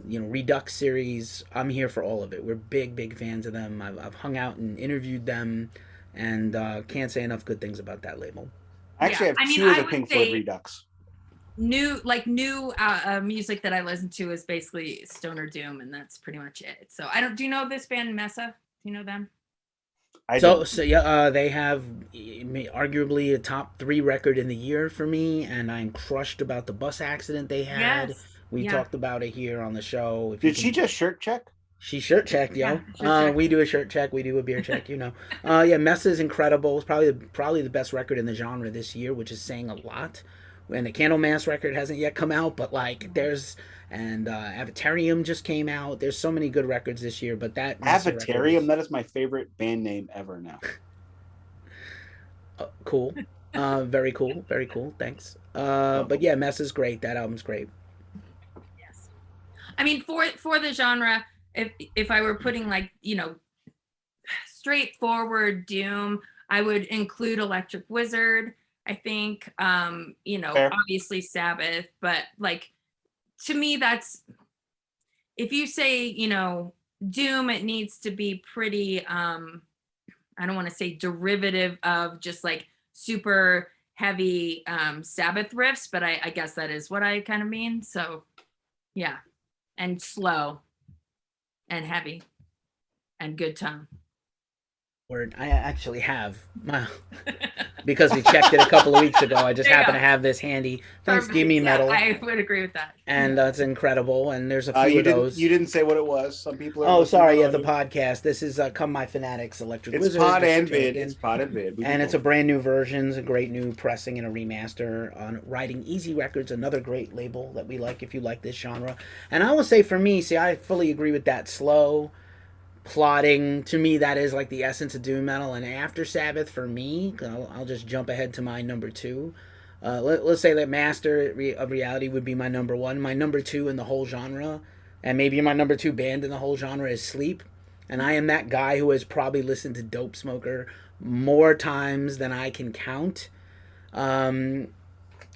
Redux series, I'm here for all of it. We're big fans of them. I've hung out and interviewed them, and can't say enough good things about that label. I actually have two of the Pink Floyd Redux. New music that I listen to is basically stoner doom, and that's pretty much it. So do you know this band Messa? Do you know them? They have arguably a top 3 record in the year for me, and I'm crushed about the bus accident they had. We talked about it here on the show. Did she just shirt check? She shirt checked, yo. We do a shirt check. We do a beer check, Messa is incredible. It's probably the best record in the genre this year, which is saying a lot. And the Candlemass record hasn't yet come out, but like Avatarium just came out. There's so many good records this year, but that Avatarium, that is my favorite band name ever now. Cool. Very cool. Thanks. But yeah, Messa's great. That album's great. Yes. I mean, for the genre, if I were putting like, straightforward doom, I would include Electric Wizard. I think, Fair. Obviously Sabbath, but like, to me, that's, if you say, doom, it needs to be pretty, I don't want to say derivative of just like super heavy Sabbath riffs, but I guess that is what I kind of mean. So yeah, and slow and heavy and good tone. Word. I actually have, because we checked it a couple of weeks ago. I just happen to have this handy. Thanks, Gimme Metal. I would agree with that. And that's incredible. And there's a few of those. You didn't say what it was. Some people are. Oh, sorry. The podcast. This is Come My Fanatics Electric Wizard. It's pod and vid. It's pod and vid. And it's a brand new version. It's a great new pressing and a remaster on Riding Easy Records, another great label that we like if you like this genre. And I will say for me, I fully agree with that. Slow, plotting, to me, that is like the essence of doom metal. And after Sabbath, for me, I'll just jump ahead to my number 2. Let's say that Master of Reality would be my number 1. My number 2 in the whole genre, and maybe my number 2 band in the whole genre, is Sleep. And I am that guy who has probably listened to Dope Smoker more times than I can count. And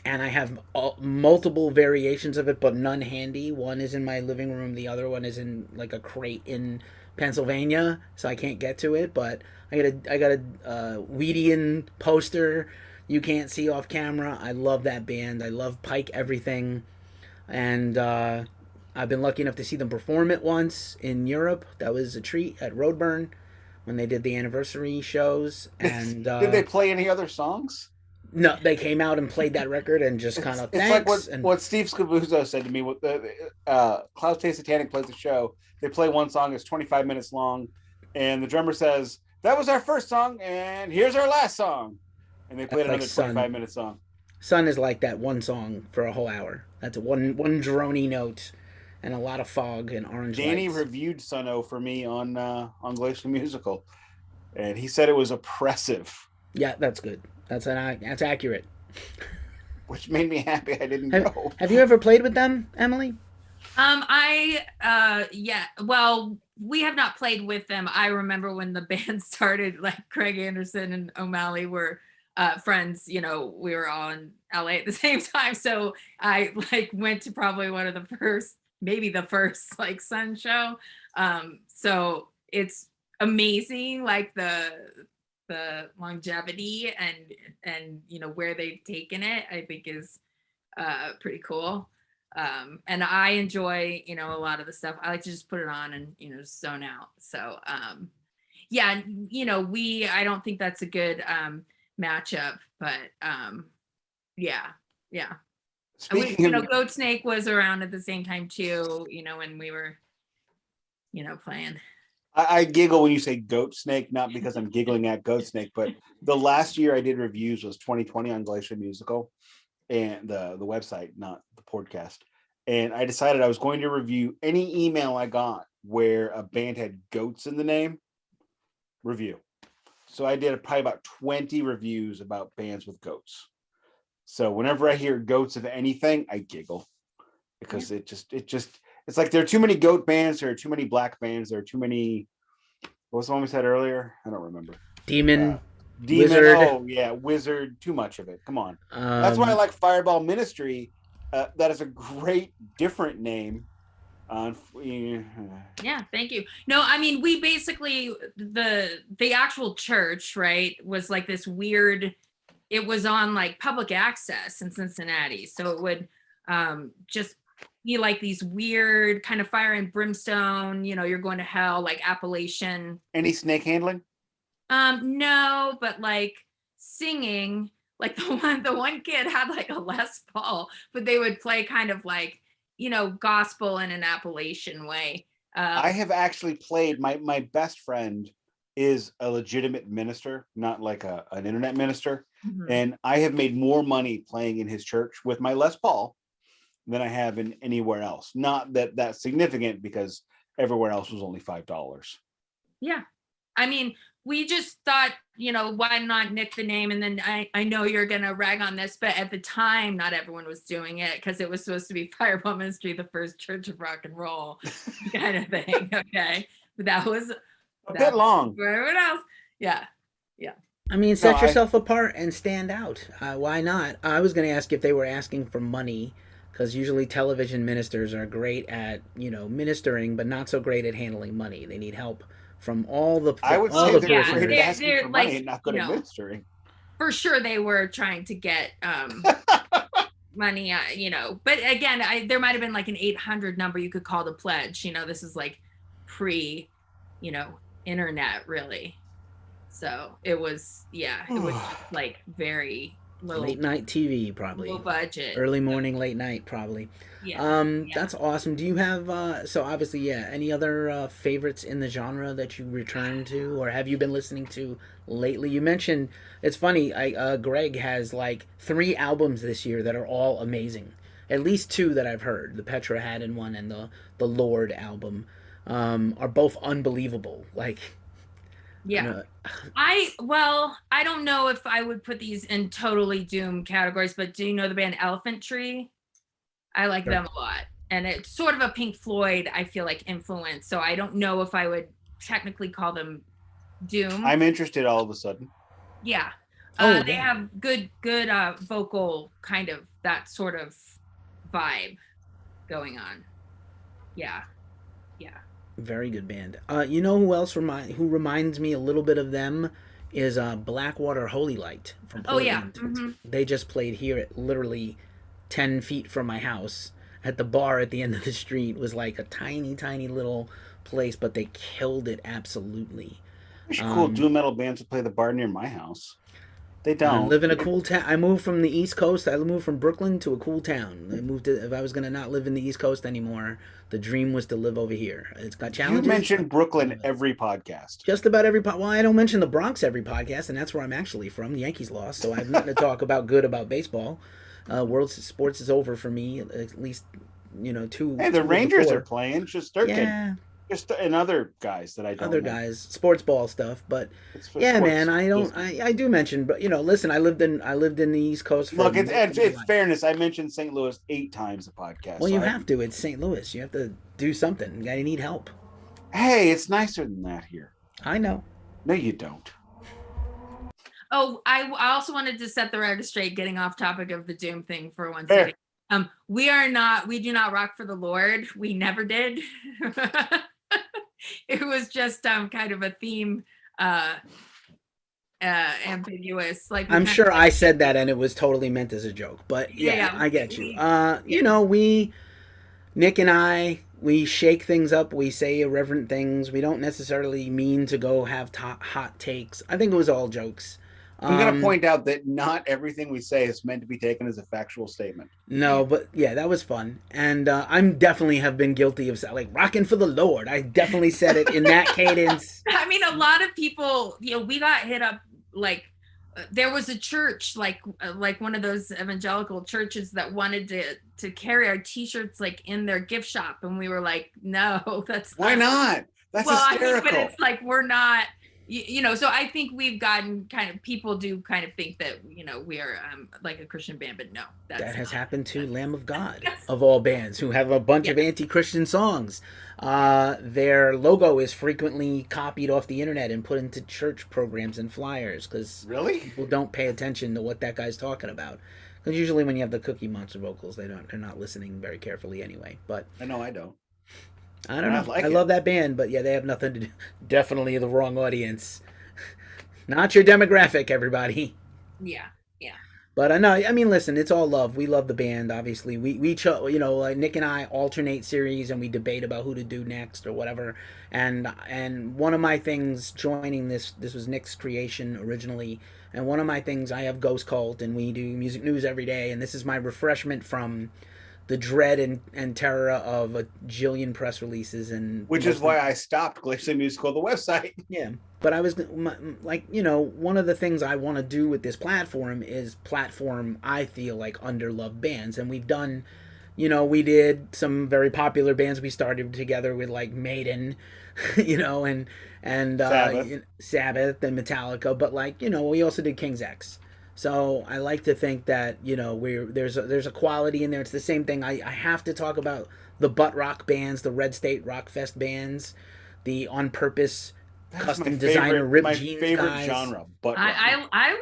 I have multiple variations of it, but none handy. One is in my living room. The other one is in like a crate in Pennsylvania, so I can't get to it. But I got a Weedian poster you can't see off camera. I love that band. I love Pike Everything, and I've been lucky enough to see them perform it once in Europe. That was a treat at Roadburn when they did the anniversary shows. And did they play any other songs? No, they came out and played that record and just kind of thanks. It's like what Steve Scavuzzo said to me. With Cloud Taste Satanic plays the show. They play one song. It's 25 minutes long. And the drummer says, "That was our first song, and here's our last song." And they played That's like another SUNN. 25-minute song. SUNN is like that one song for a whole hour. That's one drony note and a lot of fog and orange Danny lights. reviewed SUNN O for me on Glacial Musical, and he said it was oppressive, Yeah, that's good. That's accurate. which made me happy I didn't go. Have you ever played with them, Emily? Yeah, well, we have not played with them. I remember when the band started, like Craig Anderson and O'Malley were friends, you know, we were all in LA at the same time. So I like went to probably one of the first, maybe the first like SUNN show. So it's amazing, like the longevity and you know where they've taken it, I think is pretty cool. And I enjoy, you know, a lot of the stuff. I like to just put it on and, you know, just zone out. So yeah, you know, I don't think that's a good matchup, but yeah. Speaking You of, know, Goat Snake was around at the same time too, you know, when we were, you know, playing. I giggle when you say Goat Snake, not because I'm giggling at Goat Snake, but the last year I did reviews was 2020 on Glacial Musical, and the website, not the podcast. And I decided I was going to review any email I got where a band had goats in the name. Review. So I did probably about 20 reviews about bands with goats. So whenever I hear goats of anything, I giggle because it's like there are too many goat bands, there are too many black bands, there are too many. What was the one we said earlier? I don't remember. Demon. Wizard. Oh yeah, Wizard. Too much of it. Come on. That's why I like Fireball Ministry. That is a great different name. Yeah, thank you. No, I mean, we basically the actual church, right, was like this weird. It was on like public access in Cincinnati, so it would just be like these weird kind of fire and brimstone. You know, you're going to hell, like Appalachian. Any snake handling? No, but like singing, like the one kid had like a Les Paul, but they would play kind of like, you know, gospel in an Appalachian way. I have actually played. My best friend is a legitimate minister, not like an internet minister, and I have made more money playing in his church with my Les Paul than I have in anywhere else. Not that that's significant because everywhere else was only $5. Yeah, I mean, we just thought, you know, why not nick the name? And then I know you're going to rag on this, but at the time, not everyone was doing it because it was supposed to be Fireball Ministry, the first church of rock and roll kind of thing. Okay. But that was a bit long for everyone else. Yeah. I mean, set yourself apart and stand out. Why not? I was going to ask if they were asking for money, because usually television ministers are great at, you know, ministering, but not so great at handling money. They need help from all the. I would say they're great at asking for money and not good at ministering. For sure, they were trying to get money, you know. But again, there might have been like an 800 number you could call to pledge. You know, this is like pre, you know, internet really. So it was, it was like very little. Late night TV, probably. Low budget. Early morning, late night, probably. Yeah. That's awesome. Do you have, so obviously, any other favorites in the genre that you return to, or have you been listening to lately? You mentioned, it's funny, Greg has like 3 albums this year that are all amazing. At least 2 that I've heard. The Petra Haddon one and the Lord album are both unbelievable. Like, yeah. You know, I don't know if I would put these in totally doom categories, but do you know the band Elephant Tree? I like them a lot. And it's sort of a Pink Floyd, I feel like, influence. So I don't know if I would technically call them doom. I'm interested all of a sudden. Yeah. They have good vocal kind of that sort of vibe going on. Yeah. Very good band. You know who else who reminds me a little bit of them is Blackwater Holy Light from Portland. Oh yeah. They just played here at literally 10 feet from my house at the bar at the end of the street. It was like a tiny little place, but they killed it absolutely. There's cool doom metal bands that play the bar near my house. They I don't. live in a cool town. I moved from the East Coast. I moved from Brooklyn to a cool town. I moved to, if I was gonna not live in the East Coast anymore, the dream was to live over here. It's got You challenges, but mention Brooklyn every podcast. just about every well, I don't mention the Bronx every podcast, and that's where I'm actually from. The Yankees lost, so I have nothing to talk about good about baseball. World sports is over for me. At least two. Hey, the two of Rangers four. are playing. Just they're good. Yeah, Just and other guys that I don't other know. guys, sports ball stuff. But It's yeah, sports man, I don't. business. I do mention, but listen, I lived in the East Coast for Look, most of my it's life. fairness. I mentioned St. Louis 8 times a podcast. Well, so you have to. It's St. Louis. You have to do something. I need help. Hey, it's nicer than that here. I know. No, you don't. Oh, I also wanted to set the record straight, getting off topic of the Doom thing for one Fair. second. We do not rock for the Lord. We never did. It was just kind of a theme, ambiguous. Like I'm sure I said that and it was totally meant as a joke, but yeah, I get you. Nick and I, we shake things up. We say irreverent things. We don't necessarily mean to go have hot takes. I think it was all jokes. I'm going to point out that not everything we say is meant to be taken as a factual statement. No, but yeah, that was fun. And I'm definitely have been guilty of like rocking for the Lord. I definitely said it in that cadence. I mean, a lot of people, we got hit up like there was a church like one of those evangelical churches that wanted to carry our t-shirts like in their gift shop, and we were like, no, that's why not? That's hysterical. but it's like we're not, so I think we've gotten kind of, people do kind of think that we are like a Christian band, but no, that has happened to Lamb of God of all bands who have a bunch of anti-Christian songs. Their logo is frequently copied off the internet and put into church programs and flyers because people don't pay attention to what that guy's talking about. Because usually when you have the Cookie Monster vocals, they're not listening very carefully anyway. But I know I don't. I don't know. I love that band, but yeah, they have nothing to do. Definitely the wrong audience. Not your demographic, everybody. Yeah. But no, I mean, listen, it's all love. We love the band, obviously. We like Nick and I alternate series and we debate about who to do next or whatever. And one of my things joining this was Nick's creation originally. And one of my things, I have Ghost Cult and we do music news every day. And this is my refreshment from the dread and terror of a jillion press releases, and which is why I stopped Glacier Musical, the website. Yeah, but I was like, one of the things I want to do with this platform is I feel like underloved bands, and we've done, we did some very popular bands. We started together with like Maiden, and Sabbath and Metallica, but like we also did King's X. So I like to think that there's a quality in there. It's the same thing. I have to talk about the butt rock bands, the Red State Rock Fest bands, the On Purpose custom designer ripped jeans guys. My favorite genre, butt rock. I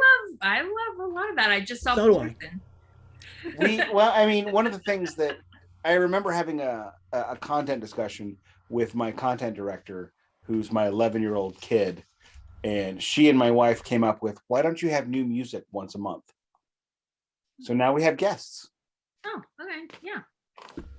love a lot of that. I just saw Poison. One of the things that I remember having a content discussion with my content director, who's my 11-year-old kid. And she and my wife came up with, why don't you have new music once a month? So now we have guests. Oh, okay. Yeah.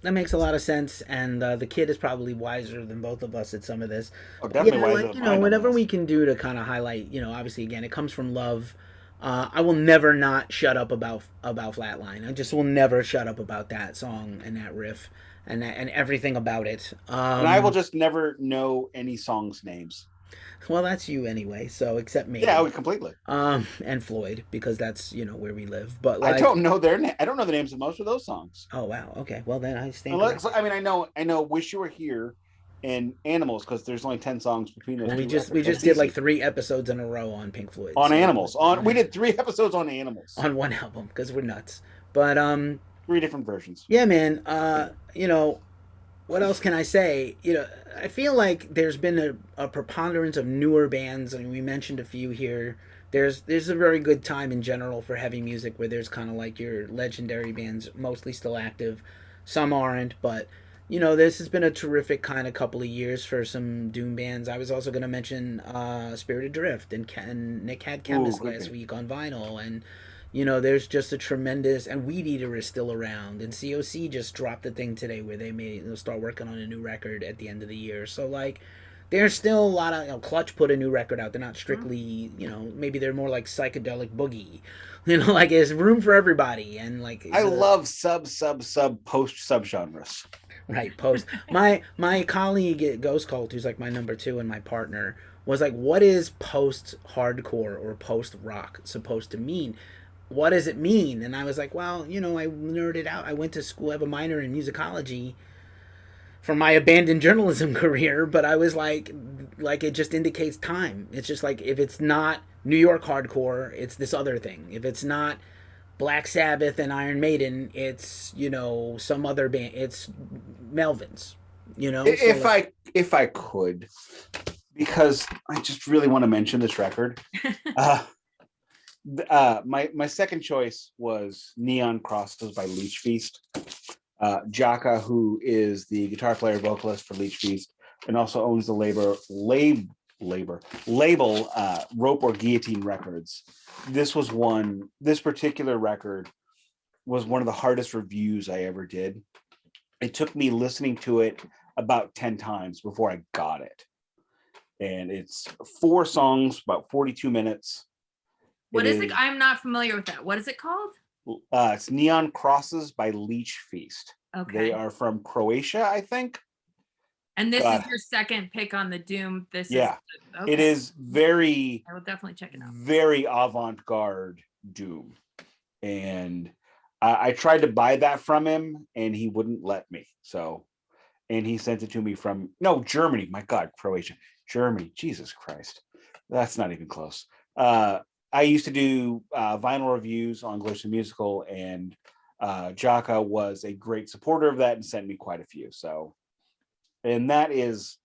That makes a lot of sense. And the kid is probably wiser than both of us at some of this. Oh, definitely wiser. Whatever we can do to kind of highlight, obviously, again, it comes from love. I will never not shut up about Flatline. I just will never shut up about that song and that riff and everything about it. And I will just never know any songs' names. Well, that's you anyway. So except me. Yeah, completely. And Floyd, because that's where we live. But like, I don't know I don't know the names of most of those songs. Oh wow. Okay. Well then I stand. I know. Wish You Were Here, and Animals, because there's only 10 songs between those. We just did like 3 episodes in a row on Pink Floyd. On Animals. We did 3 episodes on Animals on one album because we're nuts. But 3 different versions. Yeah, man. What else can I say? I feel like there's been a preponderance of newer bands, and we mentioned a few here. There's a very good time in general for heavy music where there's kind of like your legendary bands, mostly still active. Some aren't, but this has been a terrific kind of couple of years for some doom bands. I was also going to mention Spirited Drift, and Nick had Chemist last week on vinyl, and there's just a tremendous, and Weed Eater is still around, and COC just dropped a thing today where they'll start working on a new record at the end of the year. So like, there's still a lot of, Clutch put a new record out. They're not strictly, maybe they're more like psychedelic boogie. Like there's room for everybody, and like I love sub post subgenres. Right, post. My colleague at Ghost Cult, who's like my number two and my partner, was like, "What is post hardcore or post rock supposed to mean? What does it mean?" And I was like, "Well, I nerded out. I went to school. I have a minor in musicology from my abandoned journalism career, but I was like it just indicates time. It's just like if it's not New York hardcore, it's this other thing. If it's not Black Sabbath and Iron Maiden, it's some other band. It's Melvins, If I could, because I just really want to mention this record. My second choice was Neon Crosses by Leech Feast. Jaka, who is the guitar player vocalist for Leech Feast and also owns the label Rope or Guillotine Records. This particular record was one of the hardest reviews I ever did. It took me listening to it about 10 times before I got it. And it's 4 songs, about 42 minutes. What is it? I'm not familiar with that. What is it called? It's Neon Crosses by Leech Feast. Okay. They are from Croatia, I think. And this is your second pick on the Doom. Okay. It is very. I will definitely check it out. Very avant-garde Doom, and I tried to buy that from him, and he wouldn't let me. So, and he sent it to me from Germany. My God, Croatia, Germany. Jesus Christ, that's not even close. I used to do vinyl reviews on Glacier Musical, and Jaka was a great supporter of that and sent me quite a few. So, and that is,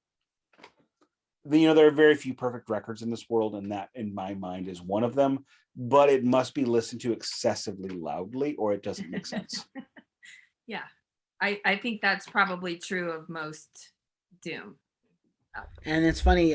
there are very few perfect records in this world, and that, in my mind, is one of them. But it must be listened to excessively loudly, or it doesn't make sense. Yeah, I think that's probably true of most Doom. And it's funny,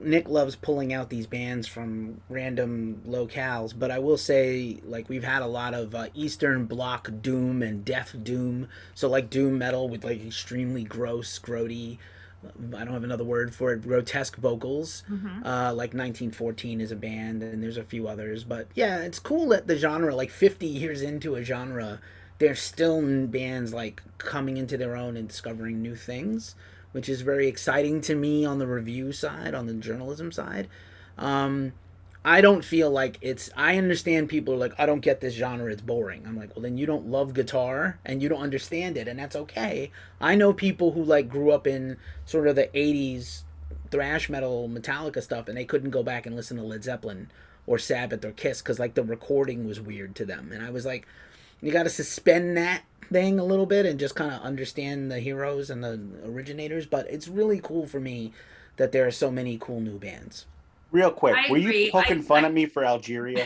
Nick loves pulling out these bands from random locales, but I will say, like, we've had a lot of Eastern Bloc Doom and Death Doom, so like Doom metal with like extremely gross, grody, I don't have another word for it, grotesque vocals. Mm-hmm. Like 1914 is a band, and there's a few others, but yeah, it's cool that the genre, like 50 years into a genre, there's still bands like coming into their own and discovering new things, which is very exciting to me on the review side, on the journalism side. I don't feel like I understand people are like, I don't get this genre, it's boring. I'm like, well, then you don't love guitar and you don't understand it, and that's okay. I know people who like grew up in sort of the 80s thrash metal Metallica stuff, and they couldn't go back and listen to Led Zeppelin or Sabbath or Kiss because like the recording was weird to them. And I was like, you got to suspend that thing a little bit and just kind of understand the heroes and the originators. But it's really cool for me that there are so many cool new bands. Real quick, were you poking fun at me for Algeria?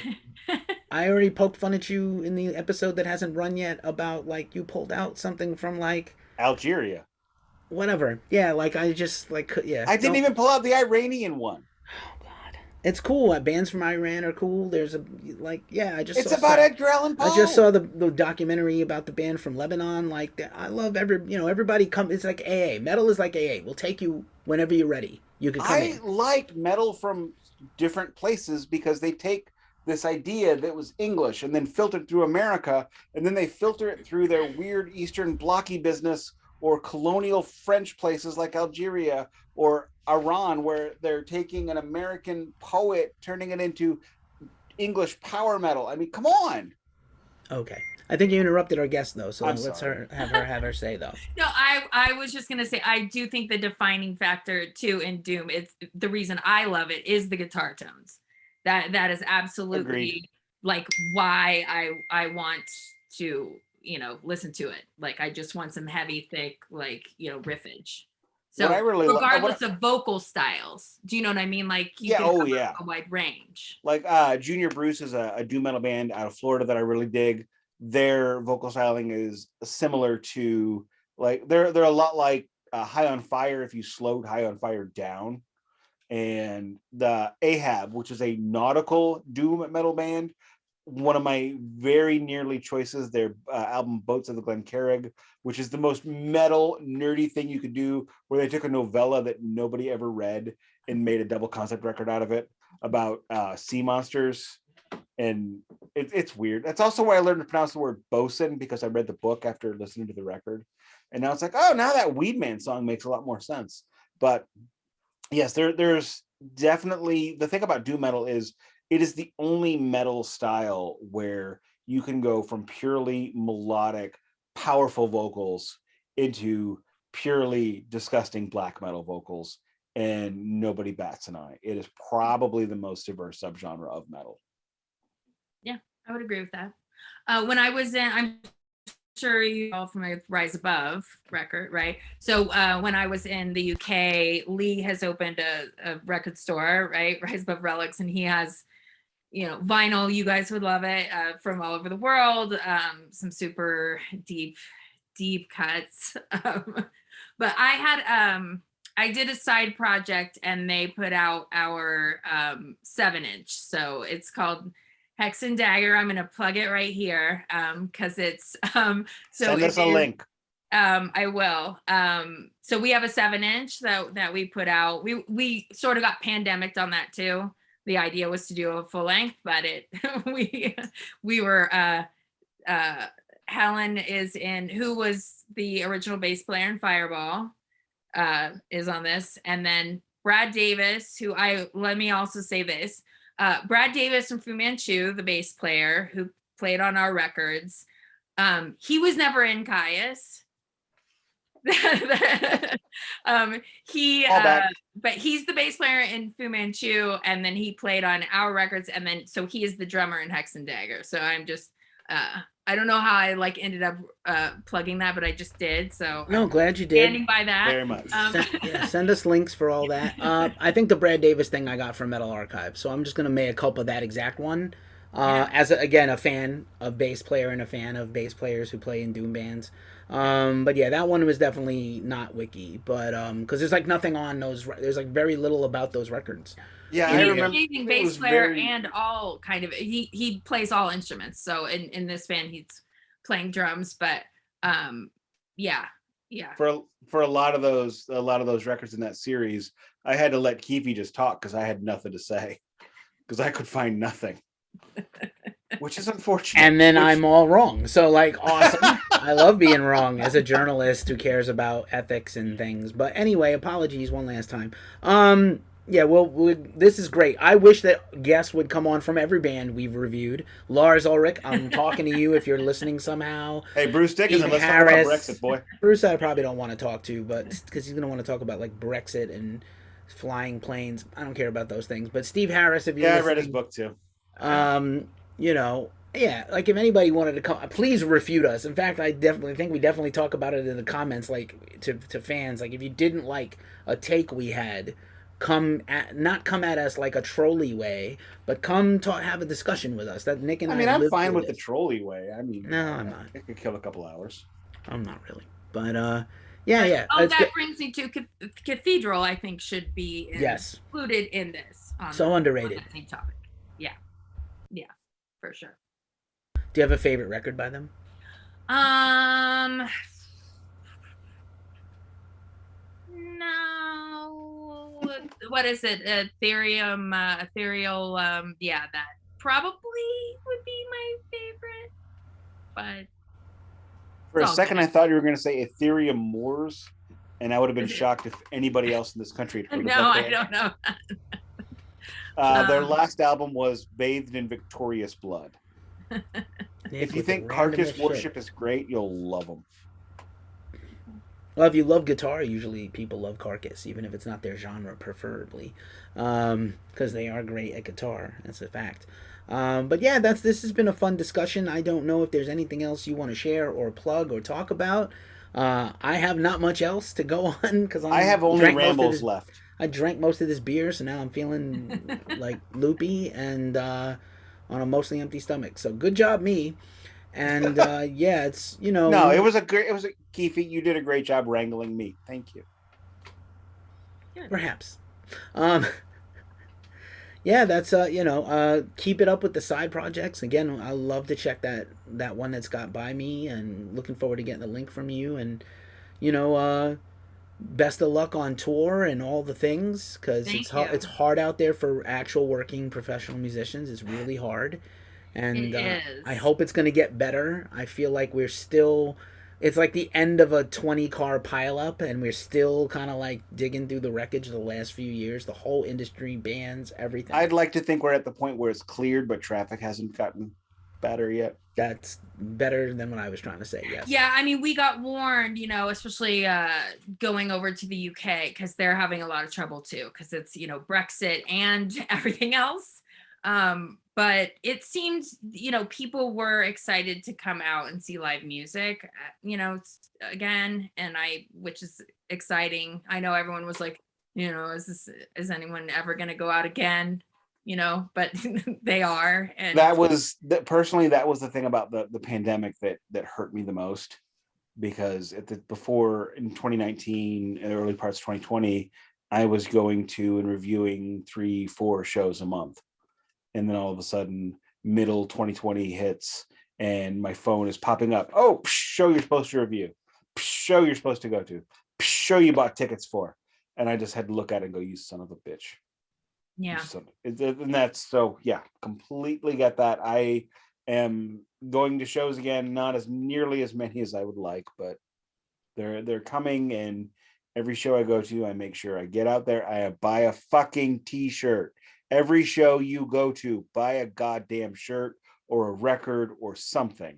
I already poked fun at you in the episode that hasn't run yet about like you pulled out something from like Algeria. Whatever. Yeah, like I just like yeah. I didn't even pull out the Iranian one. Oh God, it's cool. Bands from Iran are cool. There's It's about Edgar Allan Poe. I just saw the documentary about the band from Lebanon. Like I love everybody come. It's like AA. Metal is like AA. We'll take you whenever you're ready. You can come in. I like metal from different places because they take this idea that was English and then filtered through America, and then they filter it through their weird Eastern blocky business or colonial French places like Algeria or Iran, where they're taking an American poet, turning it into English power metal. I mean, come on. Okay. I think you interrupted our guest though, so let's have her say though. No, I was just gonna say I do think the defining factor too in Doom, it's the reason I love it is the guitar tones. That is absolutely Agreed. Like why I want to listen to it. Like I just want some heavy, thick, like riffage. So regardless of vocal styles, do you know what I mean? Like you can have a wide range. Like Junior Bruce is a doom metal band out of Florida that I really dig. Their vocal styling is similar to like they're a lot like High on Fire if you slowed High on Fire down, and the Ahab, which is a nautical doom metal band, one of my very nearly choices, their album Boats of the Glencarrig, which is the most metal nerdy thing you could do, where they took a novella that nobody ever read and made a double concept record out of it about sea monsters. And it's weird. That's also why I learned to pronounce the word bosun, because I read the book after listening to the record. And now it's like, oh, now that Weedman song makes a lot more sense. But yes, there's definitely, the thing about doom metal is it is the only metal style where you can go from purely melodic, powerful vocals into purely disgusting black metal vocals, and nobody bats an eye. It is probably the most diverse subgenre of metal. Yeah, I would agree with that. When I was in, I'm sure you all from my Rise Above record, right? So when I was in the UK, Lee has opened a record store, right? Rise Above Relics, and he has, vinyl. You guys would love it, from all over the world. Some super deep cuts. But I did a side project, and they put out our 7-inch. So it's called Hex and Dagger. I'm going to plug it right here because it's so send us a link. I will. So we have a 7-inch that we put out. We sort of got pandemicked on that too. The idea was to do a full length, but we were Helen who was the original bass player in Fireball, is on this, and then Brad Davis, let me also say this. Brad Davis from Fu Manchu, the bass player who played on our records, he was never in Caius. But he's the bass player in Fu Manchu, and then he played on our records, and then so he is the drummer in Hex and Dagger. So I'm just I don't know how I ended up plugging that, but I just did. So no, glad you did. Standing by that. Very much. Send us links for all that. I think the Brad Davis thing I got from Metal Archive, so I'm just gonna mea culpa that exact one. As a fan of bass player and a fan of bass players who play in doom bands. But yeah, that one was definitely not wiki, but because there's nothing on those. There's very little about those records. Yeah, I remember. Amazing bass player and all kind of he plays all instruments. So in this band he's playing drums, but yeah. For a lot of those records in that series, I had to let Keefy just talk because I had nothing to say because I could find nothing. Which is unfortunate. And then I'm all wrong. So awesome. I love being wrong as a journalist who cares about ethics and things. But anyway, apologies one last time. Yeah, well, this is great. I wish that guests would come on from every band we've reviewed. Lars Ulrich, I'm talking to you if you're listening somehow. Hey, Bruce Dickinson, let's talk about Brexit, boy. Bruce, I probably don't want to talk to, but because he's going to want to talk about Brexit and flying planes. I don't care about those things. But Steve Harris, if you're listening, I read his book too. Yeah, if anybody wanted to come, please refute us. In fact, I definitely think we definitely talk about it in the comments, to fans. If you didn't like a take we had, not come at us like a trolley way, but come have a discussion with us. That Nick and I'm fine with the trolley way. No, I'm not. It could kill a couple hours. I'm not really, but yeah. Oh, that brings me to Cathedral. I think should be included in this. So underrated. On that same topic. Yeah, for sure. Do you have a favorite record by them? No. What is it? Ethereal. Yeah, that probably would be my favorite. But for a second, I thought you were going to say Ethereum Moors, and I would have been shocked if anybody else in this country had heard of that. No, I don't know. Their last album was Bathed in Victorious Blood. If you think Carcass Worship is great, you'll love them. Well, if you love guitar, usually people love Carcass, even if it's not their genre, preferably, because they are great at guitar. That's a fact. But yeah, this has been a fun discussion. I don't know if there's anything else you want to share or plug or talk about. I have not much else to go on because I have only rambles left. I drank most of this beer, so now I'm feeling loopy and on a mostly empty stomach. So good job, me. And yeah, it's No, it was a Keefy. You did a great job wrangling me. Thank you. Perhaps. Yeah, that's keep it up with the side projects. Again, I love to check that one that's got by me, and looking forward to getting the link from you. And you know, best of luck on tour and all the things, because Thank you. it's hard out there for actual working professional musicians. It's really hard, It and I is. hope it's going to get better. I feel like we're still. It's like the end of a 20-car pileup, and we're still kind of like digging through the wreckage of the last few years. The whole industry, bands, everything. I'd like to think we're at the point where it's cleared, but traffic hasn't gotten better yet. That's better than what I was trying to say. Yes. Yeah, I mean, we got warned, especially going over to the UK because they're having a lot of trouble too, because it's, Brexit and everything else. But it seemed, people were excited to come out and see live music, again, which is exciting. I know everyone was like, is anyone ever going to go out again? But they are. And Personally, that was the thing about the pandemic that hurt me the most, because before in 2019 and early parts of 2020, I was going to and reviewing 3-4 shows a month. And then all of a sudden, middle 2020 hits, and my phone is popping up. Oh, show you're supposed to review, show you're supposed to go to, show you bought tickets for. And I just had to look at it and go, you son of a bitch. yeah. And that's so, yeah, completely get that. I am going to shows again, not as nearly as many as I would like, but they're coming, and every show I go to, I make sure I get out there, I buy a fucking t-shirt. Every show you go to, buy a goddamn shirt or a record or something.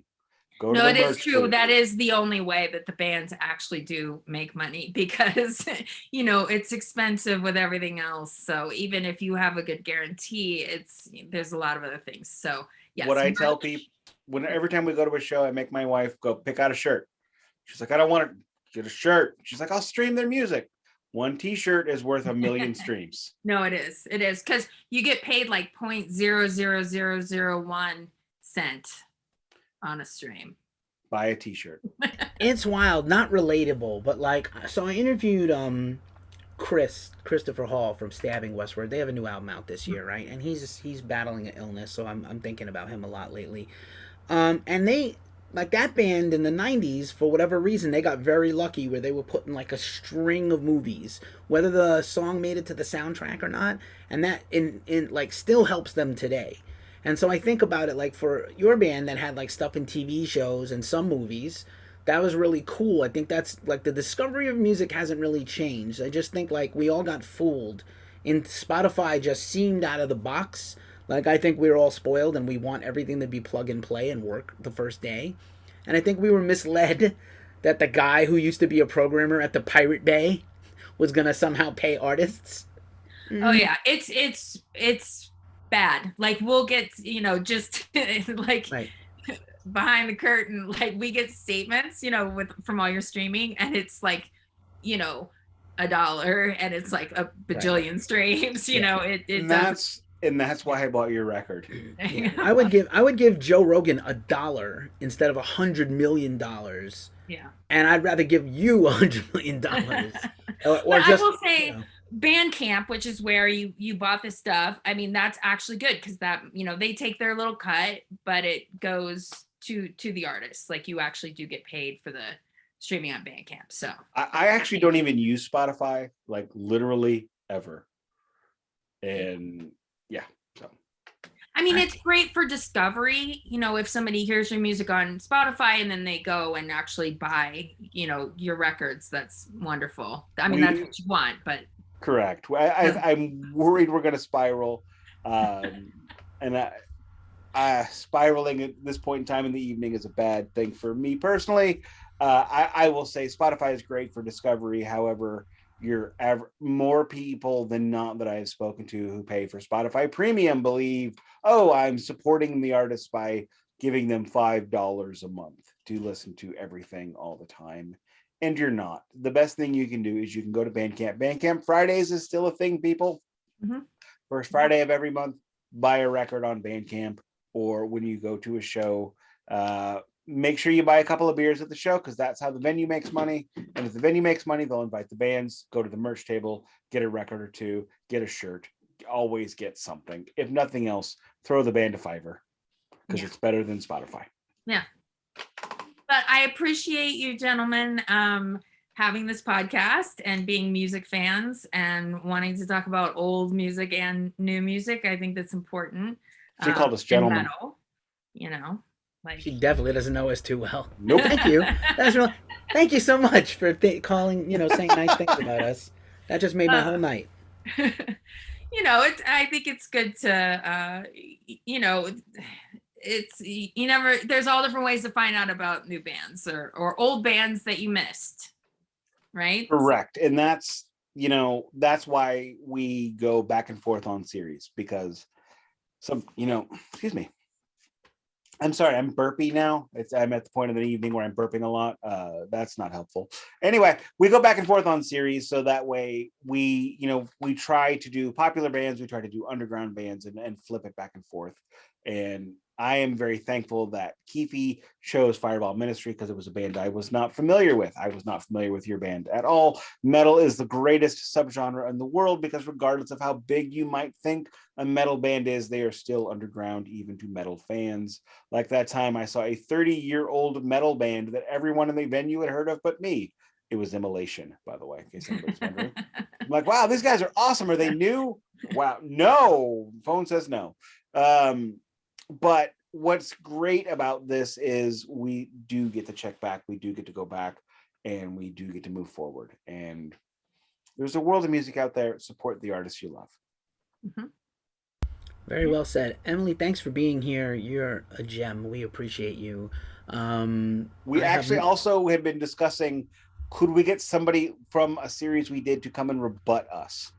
No, it is true. That is the only way that the bands actually do make money, because, it's expensive with everything else. So even if you have a good guarantee, there's a lot of other things. So yes. What I tell people, every time we go to a show, I make my wife go pick out a shirt. She's like, I don't want to get a shirt. She's like, I'll stream their music. One t-shirt is worth 1 million streams. No, it is. It is, because you get paid like 0.00001 cent on a stream. Buy a t-shirt. It's wild, not relatable, but like, so I interviewed Christopher Hall from Stabbing Westward. They have a new album out this year, right? And he's battling an illness, so I'm thinking about him a lot lately. And they, like, that band in the 90s, for whatever reason, they got very lucky where they were putting like a string of movies, whether the song made it to the soundtrack or not, and that in like still helps them today. And so I think about it, like, for your band that had like stuff in TV shows and some movies, that was really cool. I think that's like the discovery of music hasn't really changed. I just think like we all got fooled. And Spotify just seemed out of the box. Like, I think we were all spoiled and we want everything to be plug and play and work the first day. And I think we were misled that the guy who used to be a programmer at the Pirate Bay was gonna somehow pay artists. Oh yeah, it's bad. Like, we'll get, just like Right. behind the curtain, like we get statements, from all your streaming, and it's like, $1, and it's like a bajillion streams. And that's why I bought your record. Yeah. I would give Joe Rogan $1 instead of $100 million. Yeah. And I'd rather give you $100 million. Or just, I will say, Bandcamp, which is where you bought this stuff, I mean, that's actually good, because that, they take their little cut, but it goes to the artist. Like, you actually do get paid for the streaming on Bandcamp. So I actually don't even use Spotify, like, literally ever. And yeah, so I mean, it's great for discovery. If somebody hears your music on Spotify and then they go and actually buy, your records, that's wonderful. I mean, that's what you want, but. Correct. I'm worried we're going to spiral. And spiraling at this point in time in the evening is a bad thing for me personally. I will say Spotify is great for discovery. However, more people than not that I have spoken to who pay for Spotify Premium believe, I'm supporting the artist by giving them $5 a month to listen to everything all the time. And you're not. The best thing you can do is you can go to Bandcamp. Bandcamp Fridays is still a thing, people. Mm-hmm. First Friday of every month, buy a record on Bandcamp. Or when you go to a show, make sure you buy a couple of beers at the show, because that's how the venue makes money. And if the venue makes money, they'll invite the bands, go to the merch table, get a record or two, get a shirt, always get something. If nothing else, throw the band a $5 because it's better than Spotify. Yeah. But I appreciate you gentlemen having this podcast and being music fans and wanting to talk about old music and new music. I think that's important. She called us gentlemen. Metal, you know, like She definitely doesn't know us too well. Nope. Thank you. That's real. Thank you so much for calling, saying nice things about us. That just made my whole night. I think it's good to, there's all different ways to find out about new bands or old bands that you missed. Right. Correct. And that's why we go back and forth on series, because excuse me. I'm sorry, I'm burpy now. I'm at the point of the evening where I'm burping a lot. That's not helpful. Anyway, we go back and forth on series, so that way we try to do popular bands, we try to do underground bands, and flip it back and forth. And I am very thankful that Keefy chose Fireball Ministry because it was a band I was not familiar with. I was not familiar with your band at all. Metal is the greatest subgenre in the world because regardless of how big you might think a metal band is, they are still underground even to metal fans. Like that time I saw a 30-year-old metal band that everyone in the venue had heard of but me. It was Immolation, by the way, in case anybody's wondering. I'm like, wow, these guys are awesome. Are they new? Wow, no. Phone says no. But what's great about this is we do get to check back, we do get to go back, and we do get to move forward. And there's a world of music out there. Support the artists you love. Mm-hmm. Very well said. Emily, thanks for being here. You're a gem. We appreciate you. We actually also have been discussing, could we get somebody from a series we did to come and rebut us?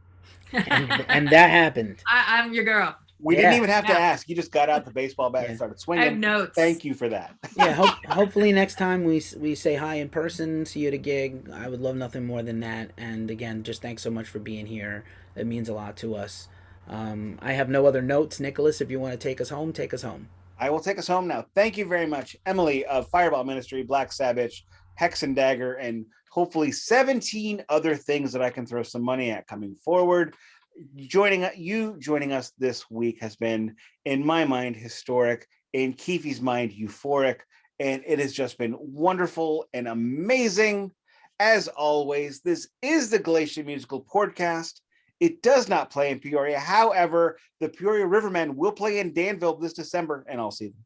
And that happened. I'm your girl. We didn't even have to ask. You just got out the baseball bat and started swinging. I have notes. Thank you for that. Yeah, hopefully next time we say hi in person, see you at a gig. I would love nothing more than that. And again, just thanks so much for being here. It means a lot to us. I have no other notes. Nicholas, if you want to take us home, take us home. I will take us home now. Thank you very much, Emily of Fireball Ministry, Black Sabbitch, Hex and Dagger, and hopefully 17 other things that I can throw some money at coming forward. Joining us this week has been, in my mind, historic, in Keefy's mind, euphoric, and it has just been wonderful and amazing. As always, this is the Glacier Musical Podcast. It does not play in Peoria. However, the Peoria Rivermen will play in Danville this December, and I'll see them.